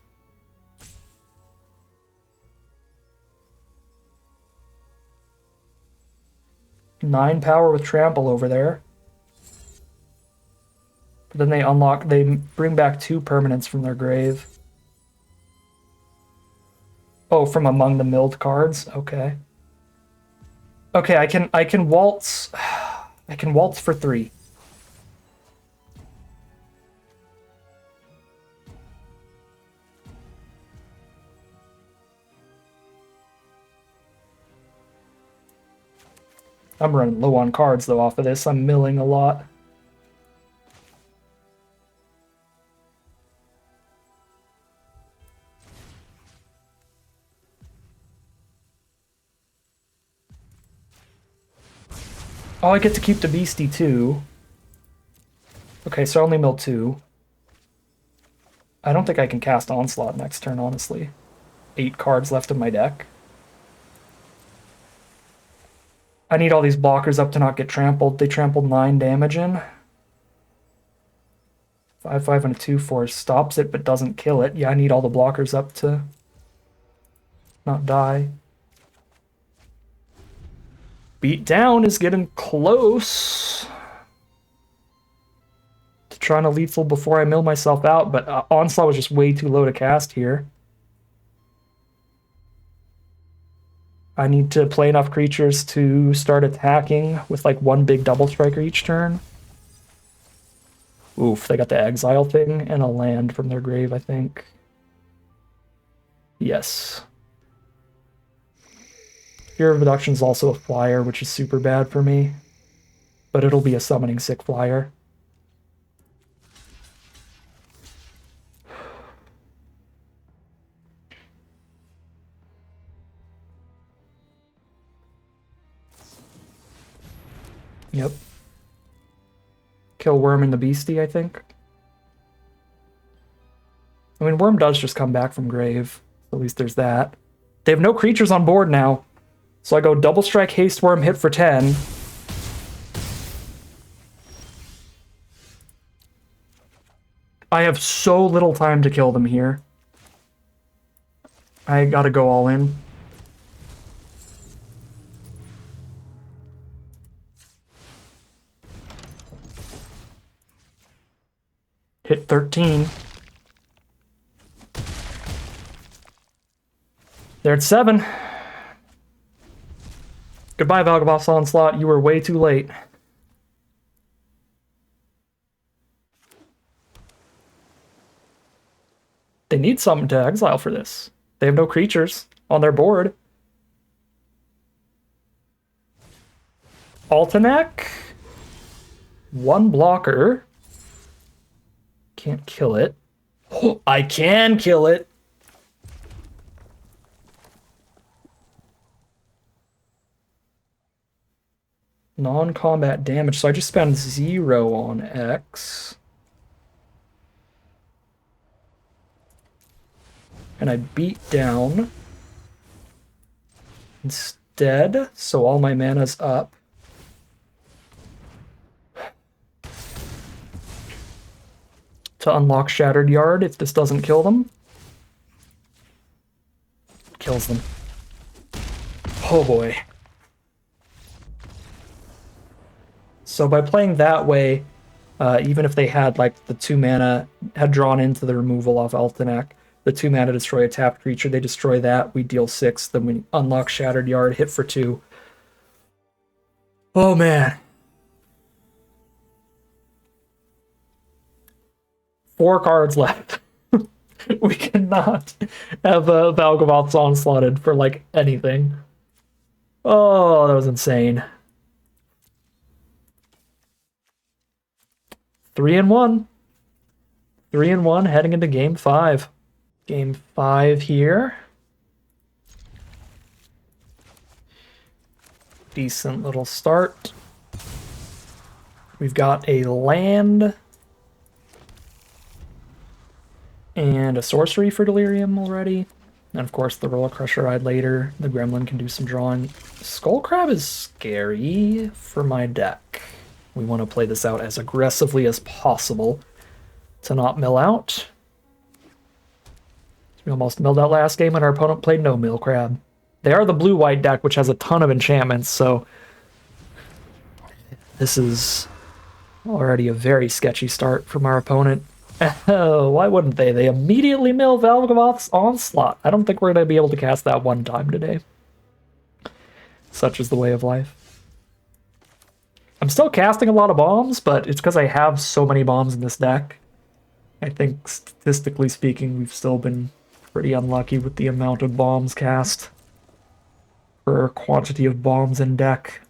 Nine power with trample over there. But then they bring back 2 permanents from their grave. Oh, from among the milled cards? Okay. Okay, I can waltz. I can waltz for 3. I'm running low on cards, though, off of this. I'm milling a lot. Oh, I get to keep the beastie, too. Okay, so I only mill 2. I don't think I can cast Onslaught next turn, honestly. 8 cards left in my deck. I need all these blockers up to not get trampled. They trampled 9 damage in. 5, 5, and a 2, 4 stops it, but doesn't kill it. Yeah, I need all the blockers up to not die. Beat down is getting close to trying to lethal before I mill myself out, but Onslaught was just way too low to cast here. I need to play enough creatures to start attacking with like 1 big double striker each turn. Oof, they got the exile thing and a land from their grave, I think. Yes. Fear of Reduction is also a flyer, which is super bad for me. But it'll be a summoning sick flyer. Yep. Kill Worm and the Beastie, I think. I mean, Worm does just come back from grave. At least there's that. They have no creatures on board now. So I go double strike, haste Worm, hit for 10. I have so little time to kill them here. I gotta go all in. Hit 13. They're at 7. Goodbye, Valgaboth's Onslaught. You were way too late. They need something to exile for this. They have no creatures on their board. Altanek. 1 blocker. Can't kill it. Oh, I can kill it. Non-combat damage. So I just spent 0 on X. And I beat down instead. So all my mana's up. To unlock Shattered Yard if this doesn't kill them. Kills them. Oh boy. So by playing that way, even if they had like the 2 mana had drawn into the removal off Altanek, the 2 mana destroy a tapped creature, they destroy that, we deal 6, then we unlock Shattered Yard, hit for 2. Oh man. 4 cards left. We cannot have Valgaboth's Onslaughted for like anything. Oh, that was insane. 3-1. 3-1 heading into game 5. Game 5 here. Decent little start. We've got a land and a sorcery for Delirium already. And of course the Roller Crusher Ride later. The Gremlin can do some drawing. Skullcrab is scary for my deck. We want to play this out as aggressively as possible to not mill out. We almost milled out last game and our opponent played no mill crab. They are the blue-white deck, which has a ton of enchantments, so this is already a very sketchy start from our opponent. Oh, why wouldn't they? They immediately mill Valgavoth's Onslaught. I don't think we're going to be able to cast that one time today. Such is the way of life. I'm still casting a lot of bombs, but it's because I have so many bombs in this deck. I think, statistically speaking, we've still been pretty unlucky with the amount of bombs cast for quantity of bombs in deck.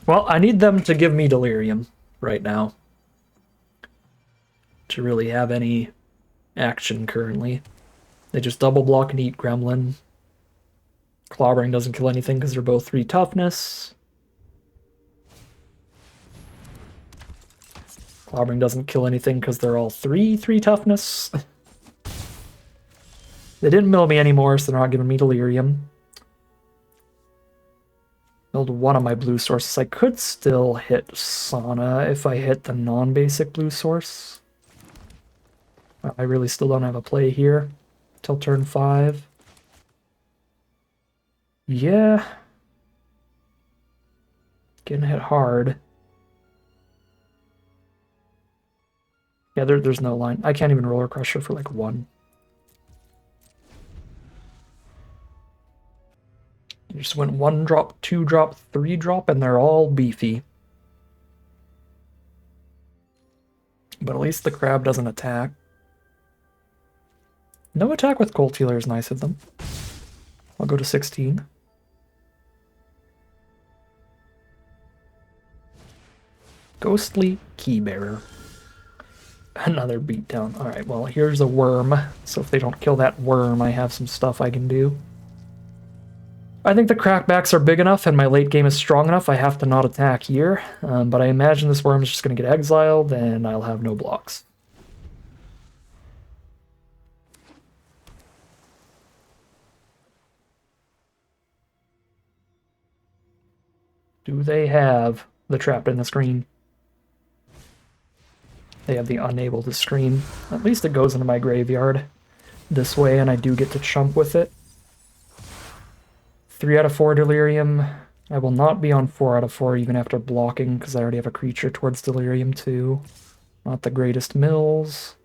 Well, I need them to give me Delirium right now to really have any action currently. They just double block and eat Gremlin. Clobbering doesn't kill anything because they're both 3 toughness. Clobbering doesn't kill anything because they're all 3 toughness. They didn't mill me anymore, so they're not giving me Delirium. Milled one of my blue sources. I could still hit Sana if I hit the non-basic blue source. I really still don't have a play here till turn 5. Yeah. Getting hit hard. Yeah, there's no line. I can't even Roller Crusher for like 1. You just went 1 drop, 2 drop, 3 drop, and they're all beefy. But at least the crab doesn't attack. No attack with Cold Healer is nice of them. I'll go to 16. Ghostly Keybearer. Another beatdown. Alright, well, here's a worm. So if they don't kill that worm, I have some stuff I can do. I think the crackbacks are big enough and my late game is strong enough. I have to not attack here. But I imagine this worm is just going to get exiled and I'll have no blocks. Do they have the Trapped in the Screen? They have the Unable to Screen. At least it goes into my graveyard this way, and I do get to chump with it. 3 out of 4 Delirium. I will not be on 4 out of 4 even after blocking, because I already have a creature towards Delirium too. Not the greatest mills.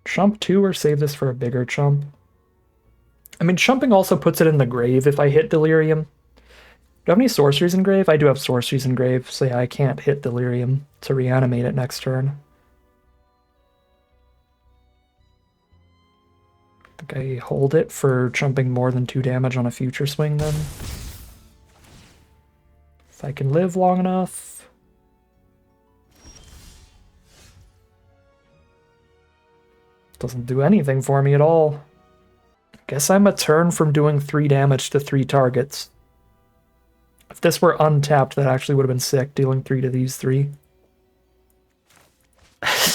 Chump 2 or save this for a bigger chump? I mean, chumping also puts it in the grave if I hit Delirium. Do I have any sorceries in grave? I do have sorceries in grave, so yeah, I can't hit Delirium to reanimate it next turn. I think I hold it for chumping more than 2 damage on a future swing then. If I can live long enough. Doesn't do anything for me at all. Guess I'm a turn from doing 3 damage to 3 targets. If this were untapped, that actually would have been sick, dealing 3 to these 3.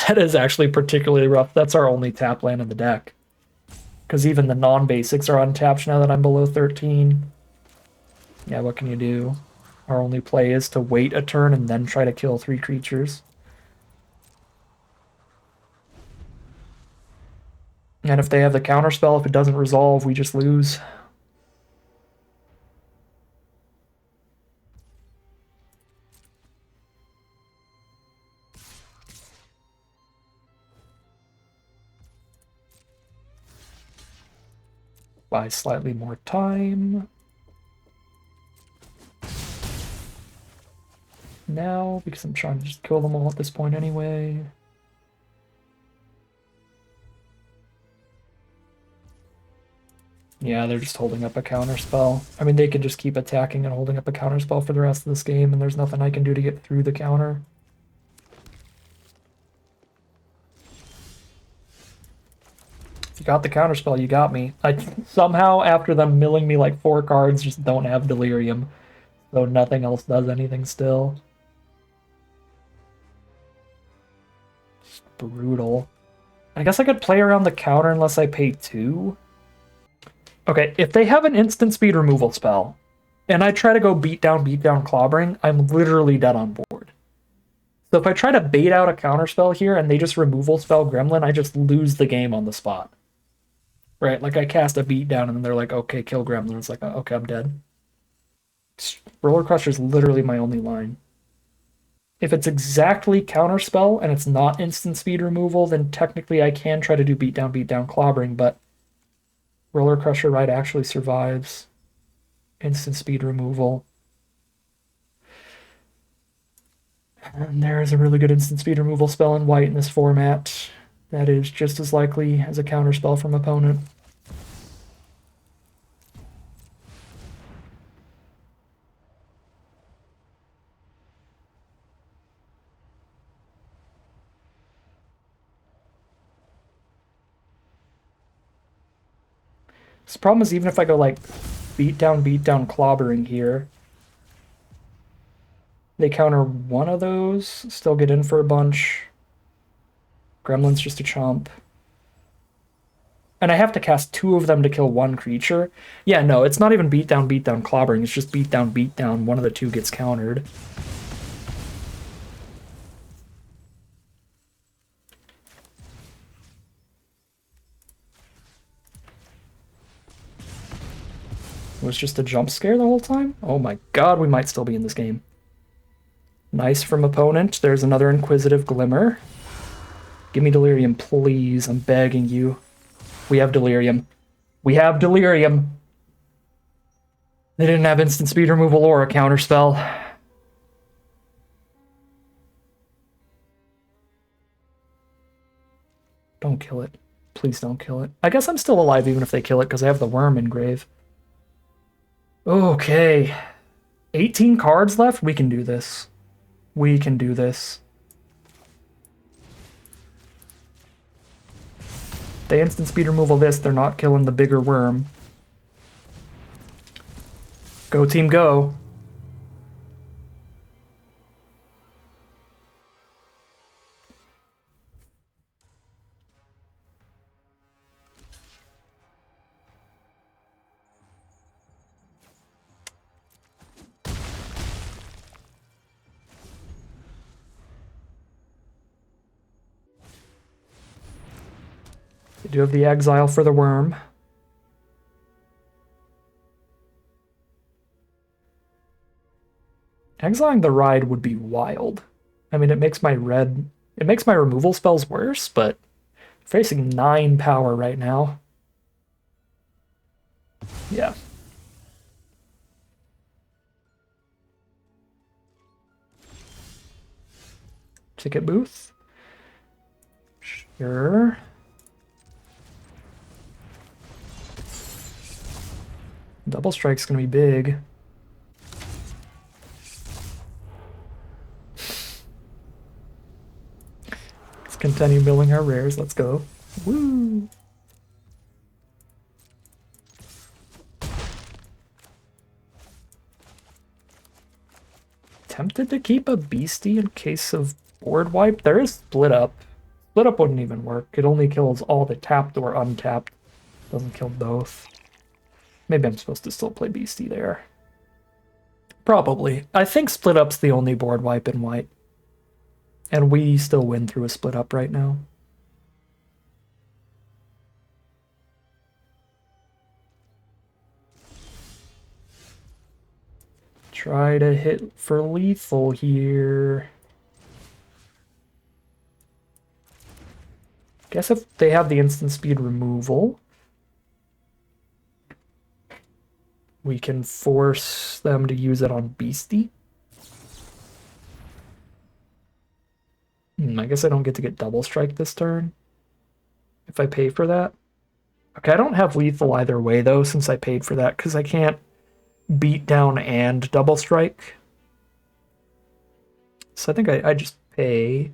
That is actually particularly rough. That's our only tap land in the deck. Because even the non-basics are untapped now that I'm below 13. Yeah, what can you do? Our only play is to wait a turn and then try to kill 3 creatures. And if they have the counterspell, if it doesn't resolve, we just lose. Buy slightly more time. Now, because I'm trying to just kill them all at this point anyway. Yeah, they're just holding up a counterspell. I mean, they can just keep attacking and holding up a counterspell for the rest of this game, and there's nothing I can do to get through the counter. If you got the counterspell, you got me. I somehow, after them milling me like 4 cards, just don't have Delirium. So nothing else does anything still. Just brutal. I guess I could play around the counter unless I pay 2. Okay, if they have an instant speed removal spell, and I try to go beat down, clobbering, I'm literally dead on board. So if I try to bait out a counterspell here and they just removal spell Gremlin, I just lose the game on the spot. Right? Like I cast a beat down and then they're like, okay, kill Gremlin. It's like, okay, I'm dead. Roller Crusher is literally my only line. If it's exactly counterspell and it's not instant speed removal, then technically I can try to do beat down, clobbering, but Roller Crusher right actually survives instant speed removal. And there is a really good instant speed removal spell in white in this format that is just as likely as a counterspell from opponent. The problem is even if I go like beat down, clobbering here, they counter one of those, still get in for a bunch. Gremlin's just a chump. And I have to cast 2 of them to kill 1 creature. Yeah, no, it's not even beat down, clobbering. It's just beat down. One of the 2 gets countered. It was just a jump scare the whole time? Oh my god, we might still be in this game. Nice from opponent. There's another Inquisitive Glimmer. Give me Delirium, please. I'm begging you. We have Delirium. We have Delirium. They didn't have instant speed removal or a counterspell. Don't kill it. Please don't kill it. I guess I'm still alive even if they kill it because I have the worm engrave. Okay. 18 cards left? We can do this. We can do this. They instant speed removal this, they're not killing the bigger worm. Go team go. You do have the exile for the worm. Exiling the ride would be wild. I mean, it makes my removal spells worse, but facing 9 power right now. Yeah. Ticket booth. Sure. Double strike's gonna be big. Let's continue milling our rares. Let's go. Woo! Tempted to keep a beastie in case of board wipe. There is split up. Split up wouldn't even work. It only kills all the tapped or untapped. Doesn't kill both. Maybe I'm supposed to still play beastie there. Probably. I think split up's the only board wipe in white. And we still win through a split up right now. Try to hit for lethal here. Guess if they have the instant speed removal, we can force them to use it on beastie. I guess I don't get to get double strike this turn if I pay for that. Okay, I don't have lethal either way though since I paid for that because I can't beat down and double strike. So I think I just pay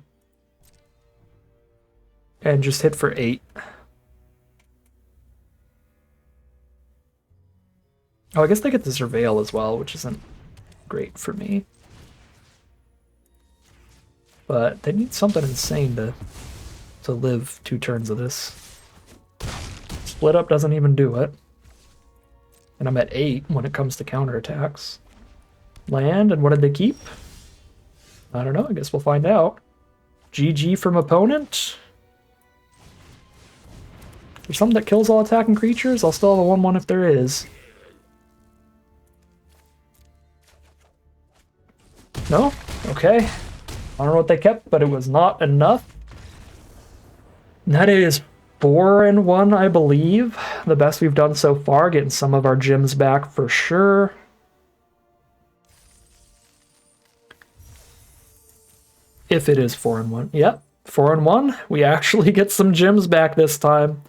and just hit for 8. Oh, I guess they get the Surveil as well, which isn't great for me. But they need something insane to live 2 turns of this. Split up doesn't even do it. And I'm at 8 when it comes to counterattacks. Land, and what did they keep? I don't know, I guess we'll find out. GG from opponent. There's something that kills all attacking creatures? I'll still have a 1/1 if there is. No? Okay. I don't know what they kept, but it was not enough. And that is 4-1, I believe. The best we've done so far, getting some of our gems back for sure. If it is 4-1. Yep, 4-1. We actually get some gems back this time.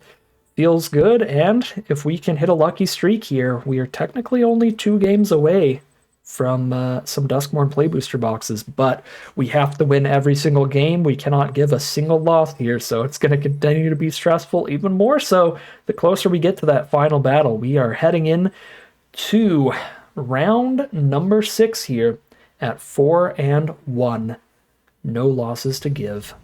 Feels good, and if we can hit a lucky streak here, we are technically only 2 games away from some Duskmourn Play Booster boxes, but we have to win every single game. We cannot give a single loss here, so it's going to continue to be stressful, even more so the closer we get to that final battle. We are heading in to round number 6 here at 4-1. No losses to give.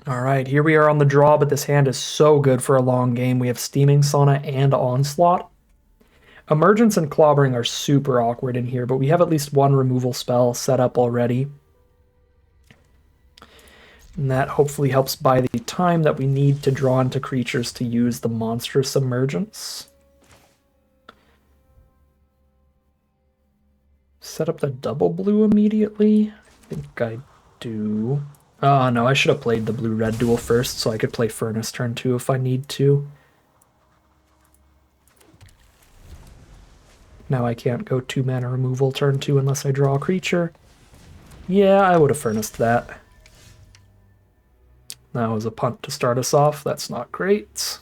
All right, here we are on the draw, but this hand is so good for a long game. We have Steaming Sauna and Onslaught. Emergence and Clobbering are super awkward in here, but we have at least one removal spell set up already. And that hopefully helps buy the time that we need to draw into creatures to use the Monstrous Emergence. Set up the double blue immediately. I think I do. Oh no, I should have played the blue-red duel first so I could play Furnace turn 2 if I need to. Now I can't go 2-mana removal turn 2 unless I draw a creature. Yeah, I would have Furnaced that. That was a punt to start us off. That's not great.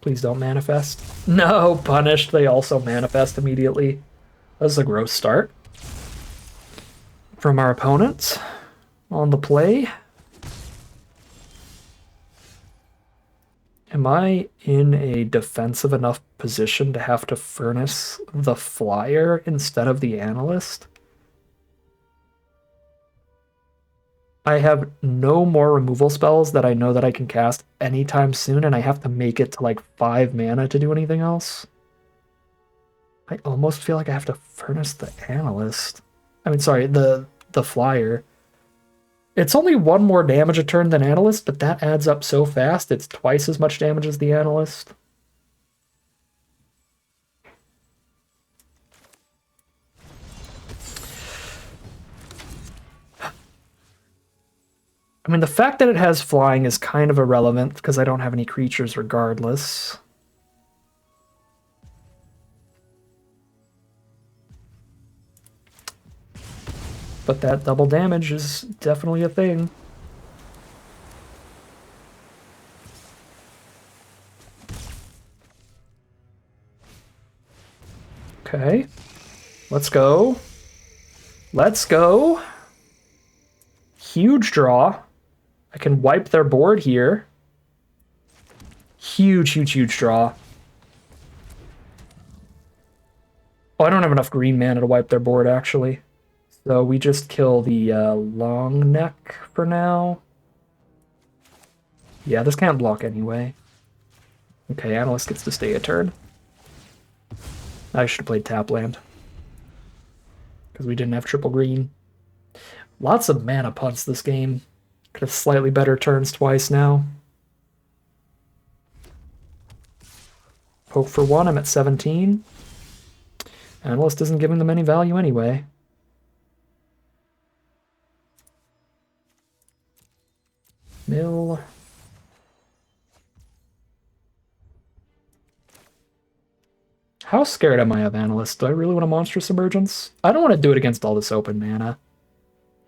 Please don't manifest. No, punished. They also manifest immediately. That's a gross start from our opponents on the play. Am I in a defensive enough position to have to Furnace the Flyer instead of the Analyst? I have no more removal spells that I know that I can cast anytime soon, and I have to make it to like 5 mana to do anything else. I almost feel like I have to Furnace the Analyst. I mean, sorry, the Flyer. It's only 1 more damage a turn than Analyst, but that adds up so fast. It's twice as much damage as the Analyst. I mean, the fact that it has flying is kind of irrelevant because I don't have any creatures regardless. But that double damage is definitely a thing. Okay. Let's go. Let's go. Huge draw. I can wipe their board here. Huge, huge, huge draw. Oh, I don't have enough green mana to wipe their board, actually. So we just kill the long neck for now. Yeah, this can't block anyway. Okay, Analyst gets to stay a turn. I should have played tap land. Because we didn't have triple green. Lots of mana punts this game. Could have slightly better turns twice now. Poke for 1, I'm at 17. Analyst isn't giving them any value anyway. Mill. How scared am I of Analyst? Do I really want a Monstrous Emergence? I don't want to do it against all this open mana.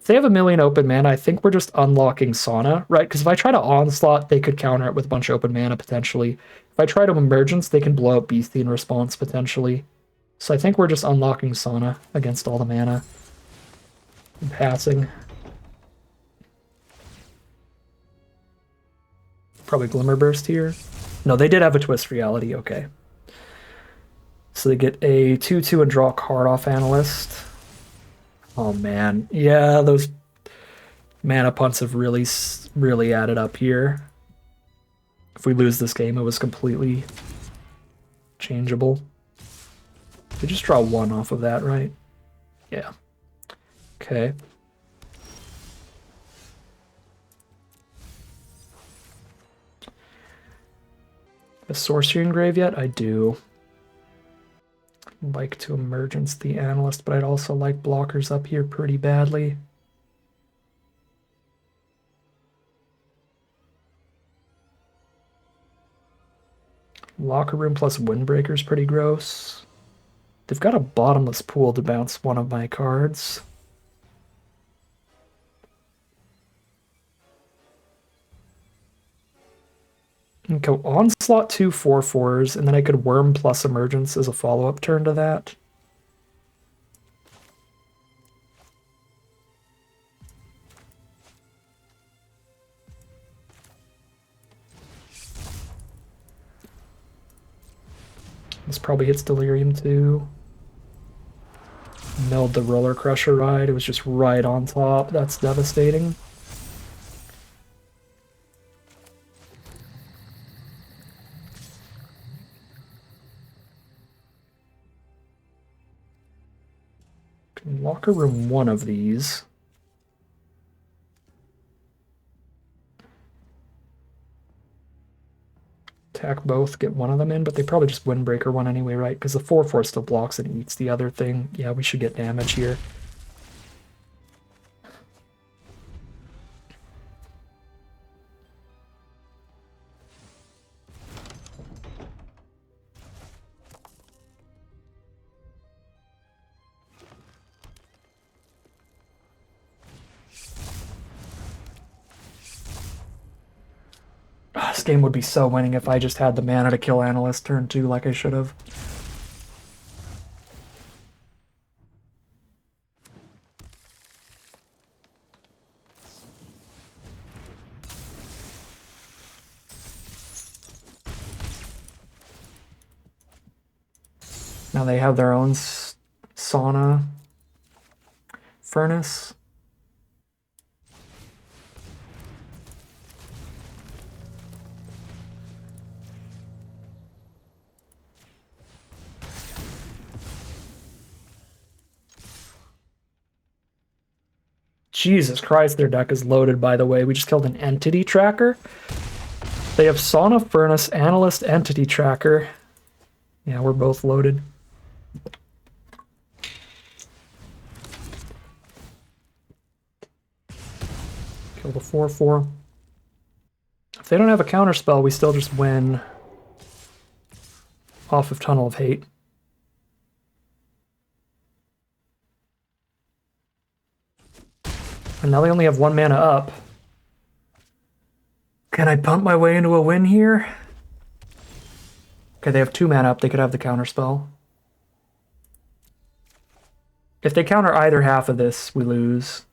If they have a million open mana, I think we're just unlocking Sauna, right? Because if I try to Onslaught, they could counter it with a bunch of open mana, potentially. If I try to Emergence, they can blow up Beastie in response, potentially. So I think we're just unlocking Sauna against all the mana. And passing. Probably Glimmer Burst here. No, they did have a Twist Reality, okay. So they get a 2/2 and draw a card off Analyst. Oh man, yeah, those Mana punts have really added up here. If we lose this game, it was completely changeable. We just draw 1 off of that, right? Yeah. Okay. A sorcery engrave yet? I do. I'd like to emergence the analyst, but I'd also like blockers up here pretty badly. Locker room plus windbreaker is pretty gross. They've got a bottomless pool to bounce one of my cards. And go Onslaught 2 4/4s, and then I could Worm plus Emergence as a follow-up turn to that. This probably hits Delirium too. Milled the Roller Crusher ride. It was just right on top. That's devastating. Can locker room one of these. Attack both, get one of them in, but they probably just Windbreaker one anyway, right? Because the 4/4 still blocks and eats the other thing. Yeah, we should get damage here. This game would be so winning if I just had the mana to kill Analyst turn 2 like I should have. Now they have their own sauna furnace. Jesus Christ, their deck is loaded, by the way. We just killed an Entity Tracker. They have Sauna Furnace, Analyst, Entity Tracker. Yeah, we're both loaded. Kill the 4/4. If they don't have a counterspell, we still just win off of Tunnel of Hate. And now they only have 1 mana up. Can I pump my way into a win here? Okay, they have 2 mana up. They could have the counterspell. If they counter either half of this, we lose.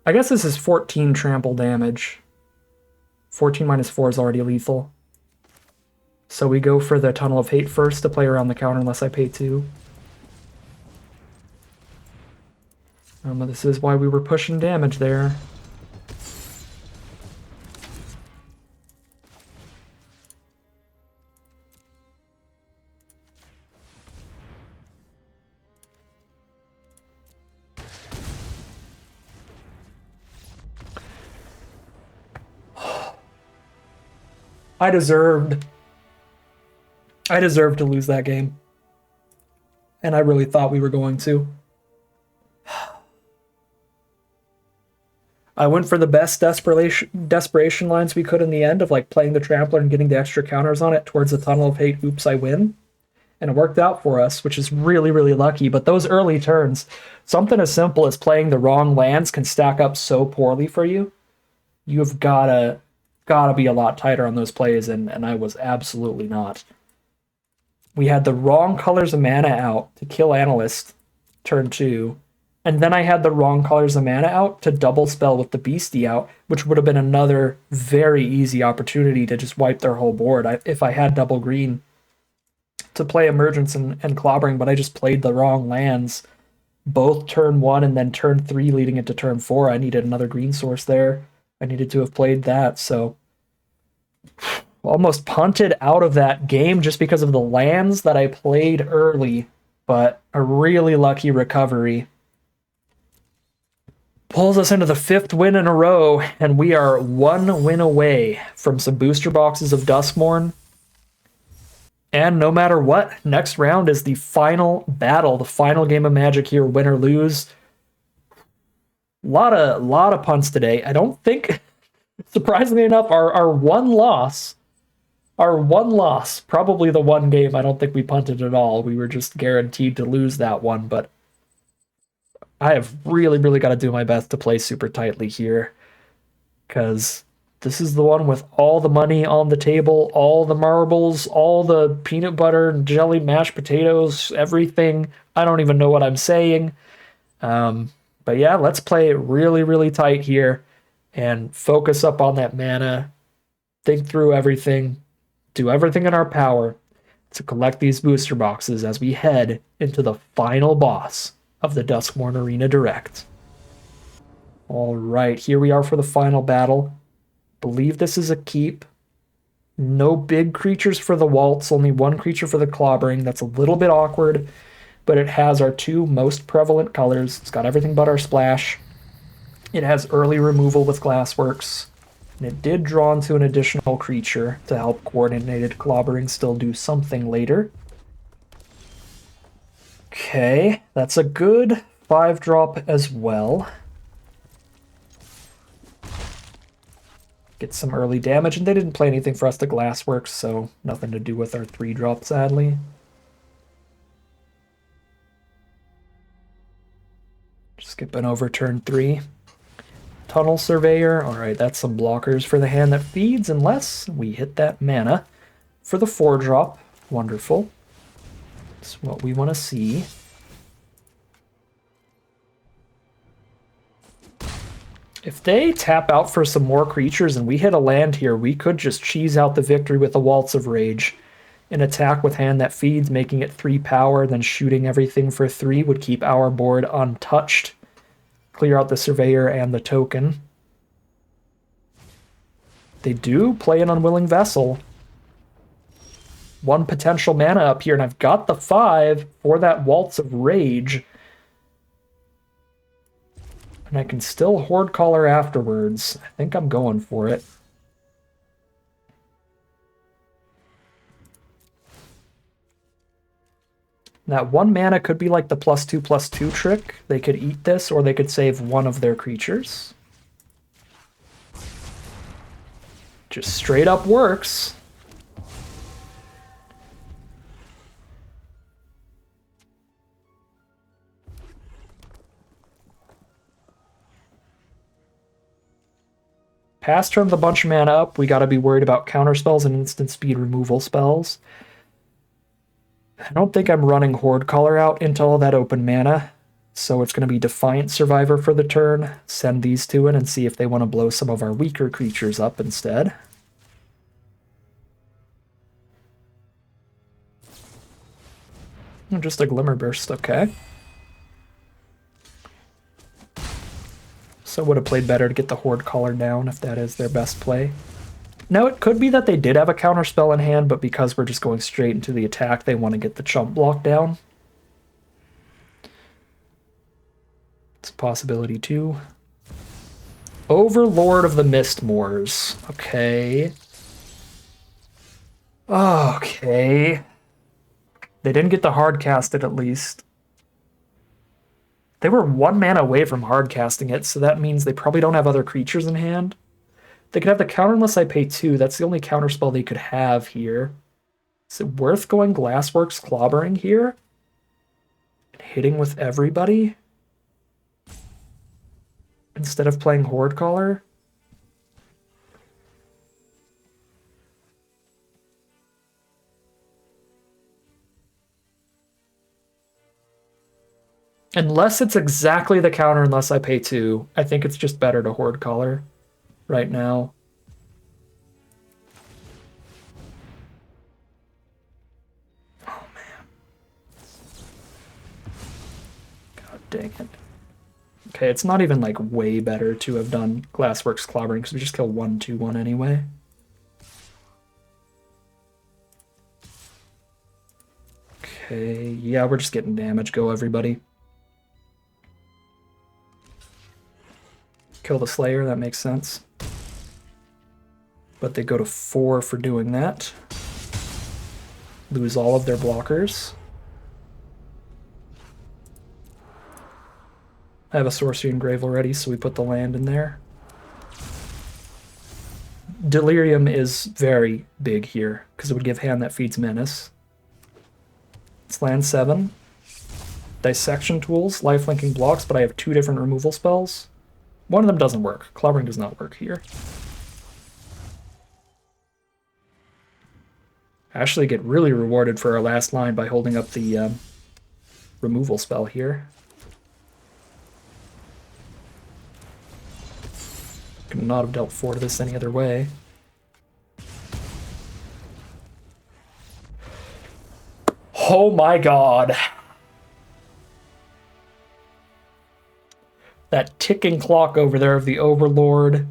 I guess this is 14 trample damage. 14 minus 4 is already lethal. So we go for the Tunnel of Hate first to play around the counter unless I pay 2. This is why we were pushing damage there. I deserved to lose that game. And I really thought we were going to. I went for the best desperation lines we could in the end of like playing the Trampler and getting the extra counters on it towards the Tunnel of Hate. Oops, I win. And it worked out for us, which is really, really lucky. But those early turns, something as simple as playing the wrong lands can stack up so poorly for you. You've gotta be a lot tighter on those plays, and I was absolutely not. We had the wrong colors of mana out to kill Analyst turn 2. And then I had the wrong colors of mana out to double spell with the Beastie out, which would have been another very easy opportunity to just wipe their whole board if I had double green to play Emergence and Clobbering, but I just played the wrong lands. both turn 1 and then turn 3 leading into turn 4. I needed another green source there. I needed to have played that, so almost punted out of that game just because of the lands that I played early, but a really lucky recovery. Pulls us into the 5th win in a row, and we are 1 win away from some booster boxes of Duskmourn. And no matter what, next round is the final battle, the final game of Magic here, win or lose. Lot of punts today. I don't think, surprisingly enough, our one loss, probably the one game I don't think we punted at all. We were just guaranteed to lose that one, but I have really, really got to do my best to play super tightly here, because this is the one with all the money on the table, all the marbles, all the peanut butter and jelly mashed potatoes, everything. I don't even know what I'm saying. But yeah, let's play really, really tight here and focus up on that mana, think through everything, do everything in our power to collect these booster boxes as we head into the final boss of the Duskmourn Arena Direct. All right, here we are for the final battle. Believe this is a keep. No big creatures for the waltz, only one creature for the clobbering. That's a little bit awkward, but it has our 2 most prevalent colors. It's got everything but our splash. It has early removal with Glassworks, and it did draw into an additional creature to help coordinated clobbering still do something later. Okay, that's a good 5-drop as well. Get some early damage, and they didn't play anything for us to Glassworks, so nothing to do with our 3-drop, sadly. Skipping over turn 3. Tunnel Surveyor. Alright, that's some blockers for the hand that feeds, unless we hit that mana for the 4-drop. Wonderful. That's what we want to see. If they tap out for some more creatures and we hit a land here, we could just cheese out the victory with a Waltz of Rage. An attack with hand that feeds, making it 3 power, then shooting everything for 3 would keep our board untouched. Clear out the Surveyor and the token. They do play an Unwilling Vessel. 1 potential mana up here, and I've got the 5 for that Waltz of Rage. And I can still Horde Caller afterwards. I think I'm going for it. That 1 mana could be like the +2/+2 trick. They could eat this, or they could save one of their creatures. Just straight up works. Past turn the bunch of mana up, we gotta be worried about counter spells and instant speed removal spells. I don't think I'm running Horde Caller out into all that open mana, so it's going to be Defiant Survivor for the turn. Send these two in and see if they want to blow some of our weaker creatures up instead. Just a Glimmer Burst, okay. So would have played better to get the Horde Caller down if that is their best play. Now, it could be that they did have a counterspell in hand, but because we're just going straight into the attack, they want to get the chump block down. It's a possibility, too. Overlord of the Mistmoors. Okay. Okay. They didn't get the hard cast it, at least. They were 1 mana away from hard casting it, so that means they probably don't have other creatures in hand. They could have the counter unless I pay 2. That's the only counter spell they could have here. Is it worth going Glassworks Clobbering here? And hitting with everybody? Instead of playing Horde Caller? Unless it's exactly the counter unless I pay 2, I think it's just better to Horde Caller right now. Oh, man. God Dang it. Okay, it's not even like way better to have done Glassworks Clobbering because we just kill 1/2/1 anyway. Okay, yeah, we're just getting damage. Go, everybody. Kill the Slayer, that makes sense. But they go to 4 for doing that. Lose all of their blockers. I have a Sorcery Engrave already, so we put the land in there. Delirium is very big here, because it would give hand that feeds Menace. It's land 7. Dissection tools, lifelinking blocks, but I have 2 different removal spells. One of them doesn't work. Clobbering does not work here. Actually get really rewarded for our last line by holding up the removal spell here. Could not have dealt 4 to this any other way. Oh my god. That ticking clock over there of the Overlord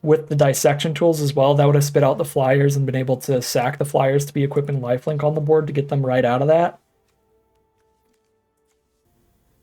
with the dissection tools as well, that would have spit out the flyers and been able to sack the flyers to be equipping lifelink on the board to get them right out of that.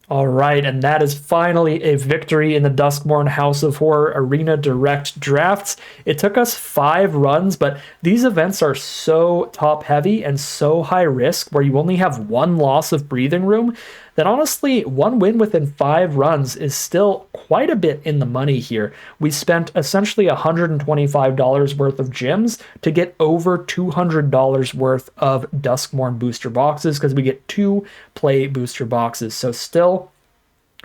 All right, and that is finally a victory in the Duskmourn House of Horror Arena Direct drafts. It took us 5 runs, but these events are so top-heavy and so high risk, where you only have 1 loss of breathing room, that honestly, 1 win within 5 runs is still quite a bit in the money here. We spent essentially $125 worth of gems to get over $200 worth of Duskmourn booster boxes, because we get 2 play booster boxes. So still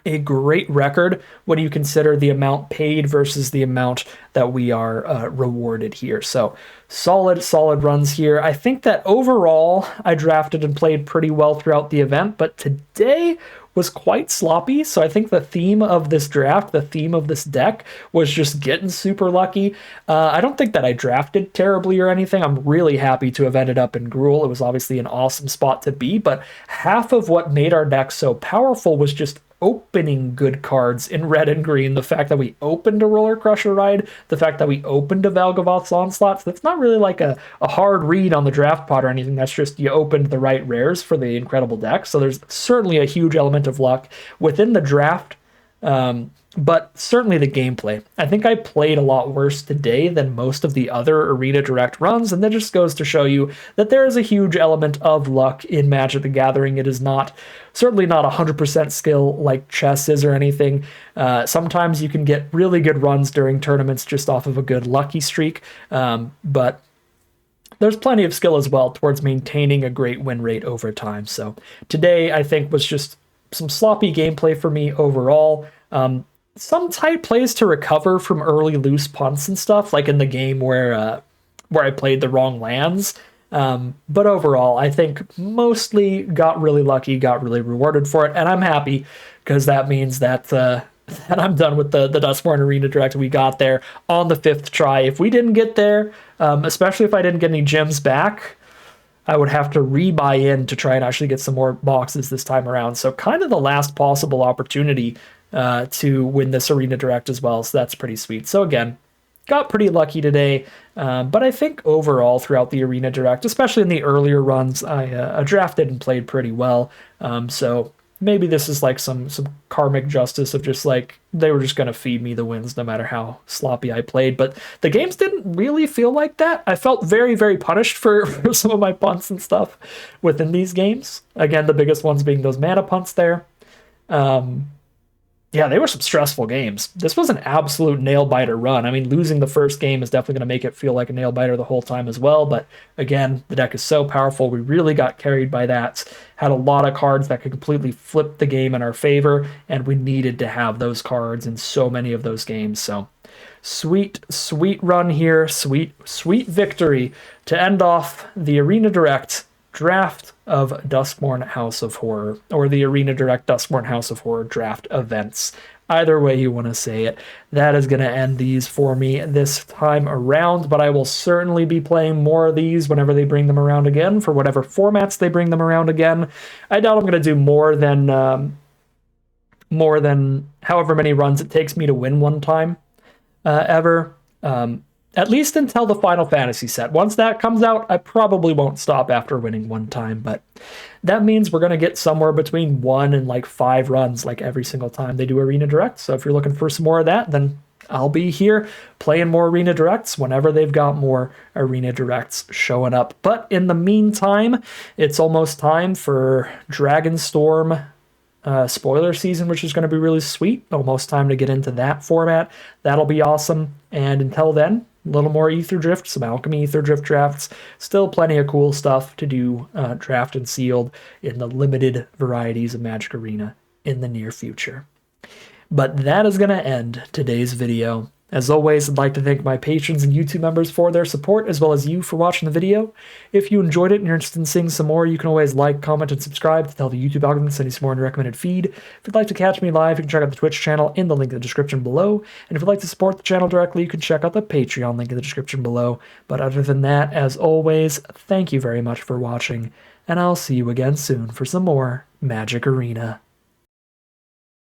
a great record when you consider the amount paid versus the amount that we are rewarded here. So solid runs here. I think that overall I drafted and played pretty well throughout the event, but today was quite sloppy. So I think the theme of this draft, the theme of this deck, was just getting super lucky. I don't think that I drafted terribly or anything. I'm really happy to have ended up in Gruul. It was obviously an awesome spot to be, but half of what made our deck so powerful was just opening good cards in red and green. The fact that we opened a Roller Crusher Ride, the fact that we opened a Valgavoth's Onslaught. So that's not really like a hard read on the draft pod or anything. That's just you opened the right rares for the incredible deck. So there's certainly a huge element of luck within the draft. But certainly the gameplay. I think I played a lot worse today than most of the other Arena Direct runs, and that just goes to show you that there is a huge element of luck in Magic the Gathering. It is certainly not 100% skill like chess is or anything. Sometimes you can get really good runs during tournaments just off of a good lucky streak, but there's plenty of skill as well towards maintaining a great win rate over time. So today, I think, was just some sloppy gameplay for me overall. Some tight plays to recover from early loose punts and stuff, like in the game where I played the wrong lands. But overall, I think mostly got really lucky, got really rewarded for it, and I'm happy because that means that I'm done with the Duskmourn Arena Direct. We got there on the 5th try. If we didn't get there, especially if I didn't get any gems back, I would have to re-buy in to try and actually get some more boxes this time around. So kind of the last possible opportunity to win this Arena Direct as well, so that's pretty sweet. So again, got pretty lucky today, but I think overall throughout the Arena Direct, especially in the earlier runs, I drafted and played pretty well. So maybe this is like some karmic justice of just like they were just going to feed me the wins no matter how sloppy I played. But the games didn't really feel like that. I felt very, very punished for some of my punts and stuff within these games. Again, the biggest ones being those mana punts there. Yeah, they were some stressful games. This was an absolute nail-biter run. I mean, losing the first game is definitely going to make it feel like a nail-biter the whole time as well, but again, the deck is so powerful. We really got carried by that. Had a lot of cards that could completely flip the game in our favor, and we needed to have those cards in so many of those games. So sweet, sweet run here. Sweet, sweet victory to end off the Arena Direct draft of Duskmourn House of Horror, or the Arena Direct Duskmourn House of Horror draft events. Either way you want to say it. That is going to end these for me this time around, but I will certainly be playing more of these whenever they bring them around again, for whatever formats they bring them around again. I doubt I'm going to do more than more than however many runs it takes me to win one time ever. At least until the Final Fantasy set. Once that comes out, I probably won't stop after winning one time, but that means we're going to get somewhere between 1 and like 5 runs like every single time they do Arena Direct. So if you're looking for some more of that, then I'll be here playing more Arena Directs whenever they've got more Arena Directs showing up. But in the meantime, it's almost time for Dragonstorm spoiler season, which is going to be really sweet. Almost time to get into that format. That'll be awesome. And until then, a little more Ether Drift, some Alchemy Ether Drift drafts. Still plenty of cool stuff to do draft and sealed in the limited varieties of Magic Arena in the near future. But that is going to end today's video. As always, I'd like to thank my patrons and YouTube members for their support, as well as you for watching the video. If you enjoyed it and you're interested in seeing some more, you can always like, comment, and subscribe to tell the YouTube algorithm to send you some more in the recommended feed. If you'd like to catch me live, you can check out the Twitch channel in the link in the description below. And if you'd like to support the channel directly, you can check out the Patreon link in the description below. But other than that, as always, thank you very much for watching, and I'll see you again soon for some more Magic Arena.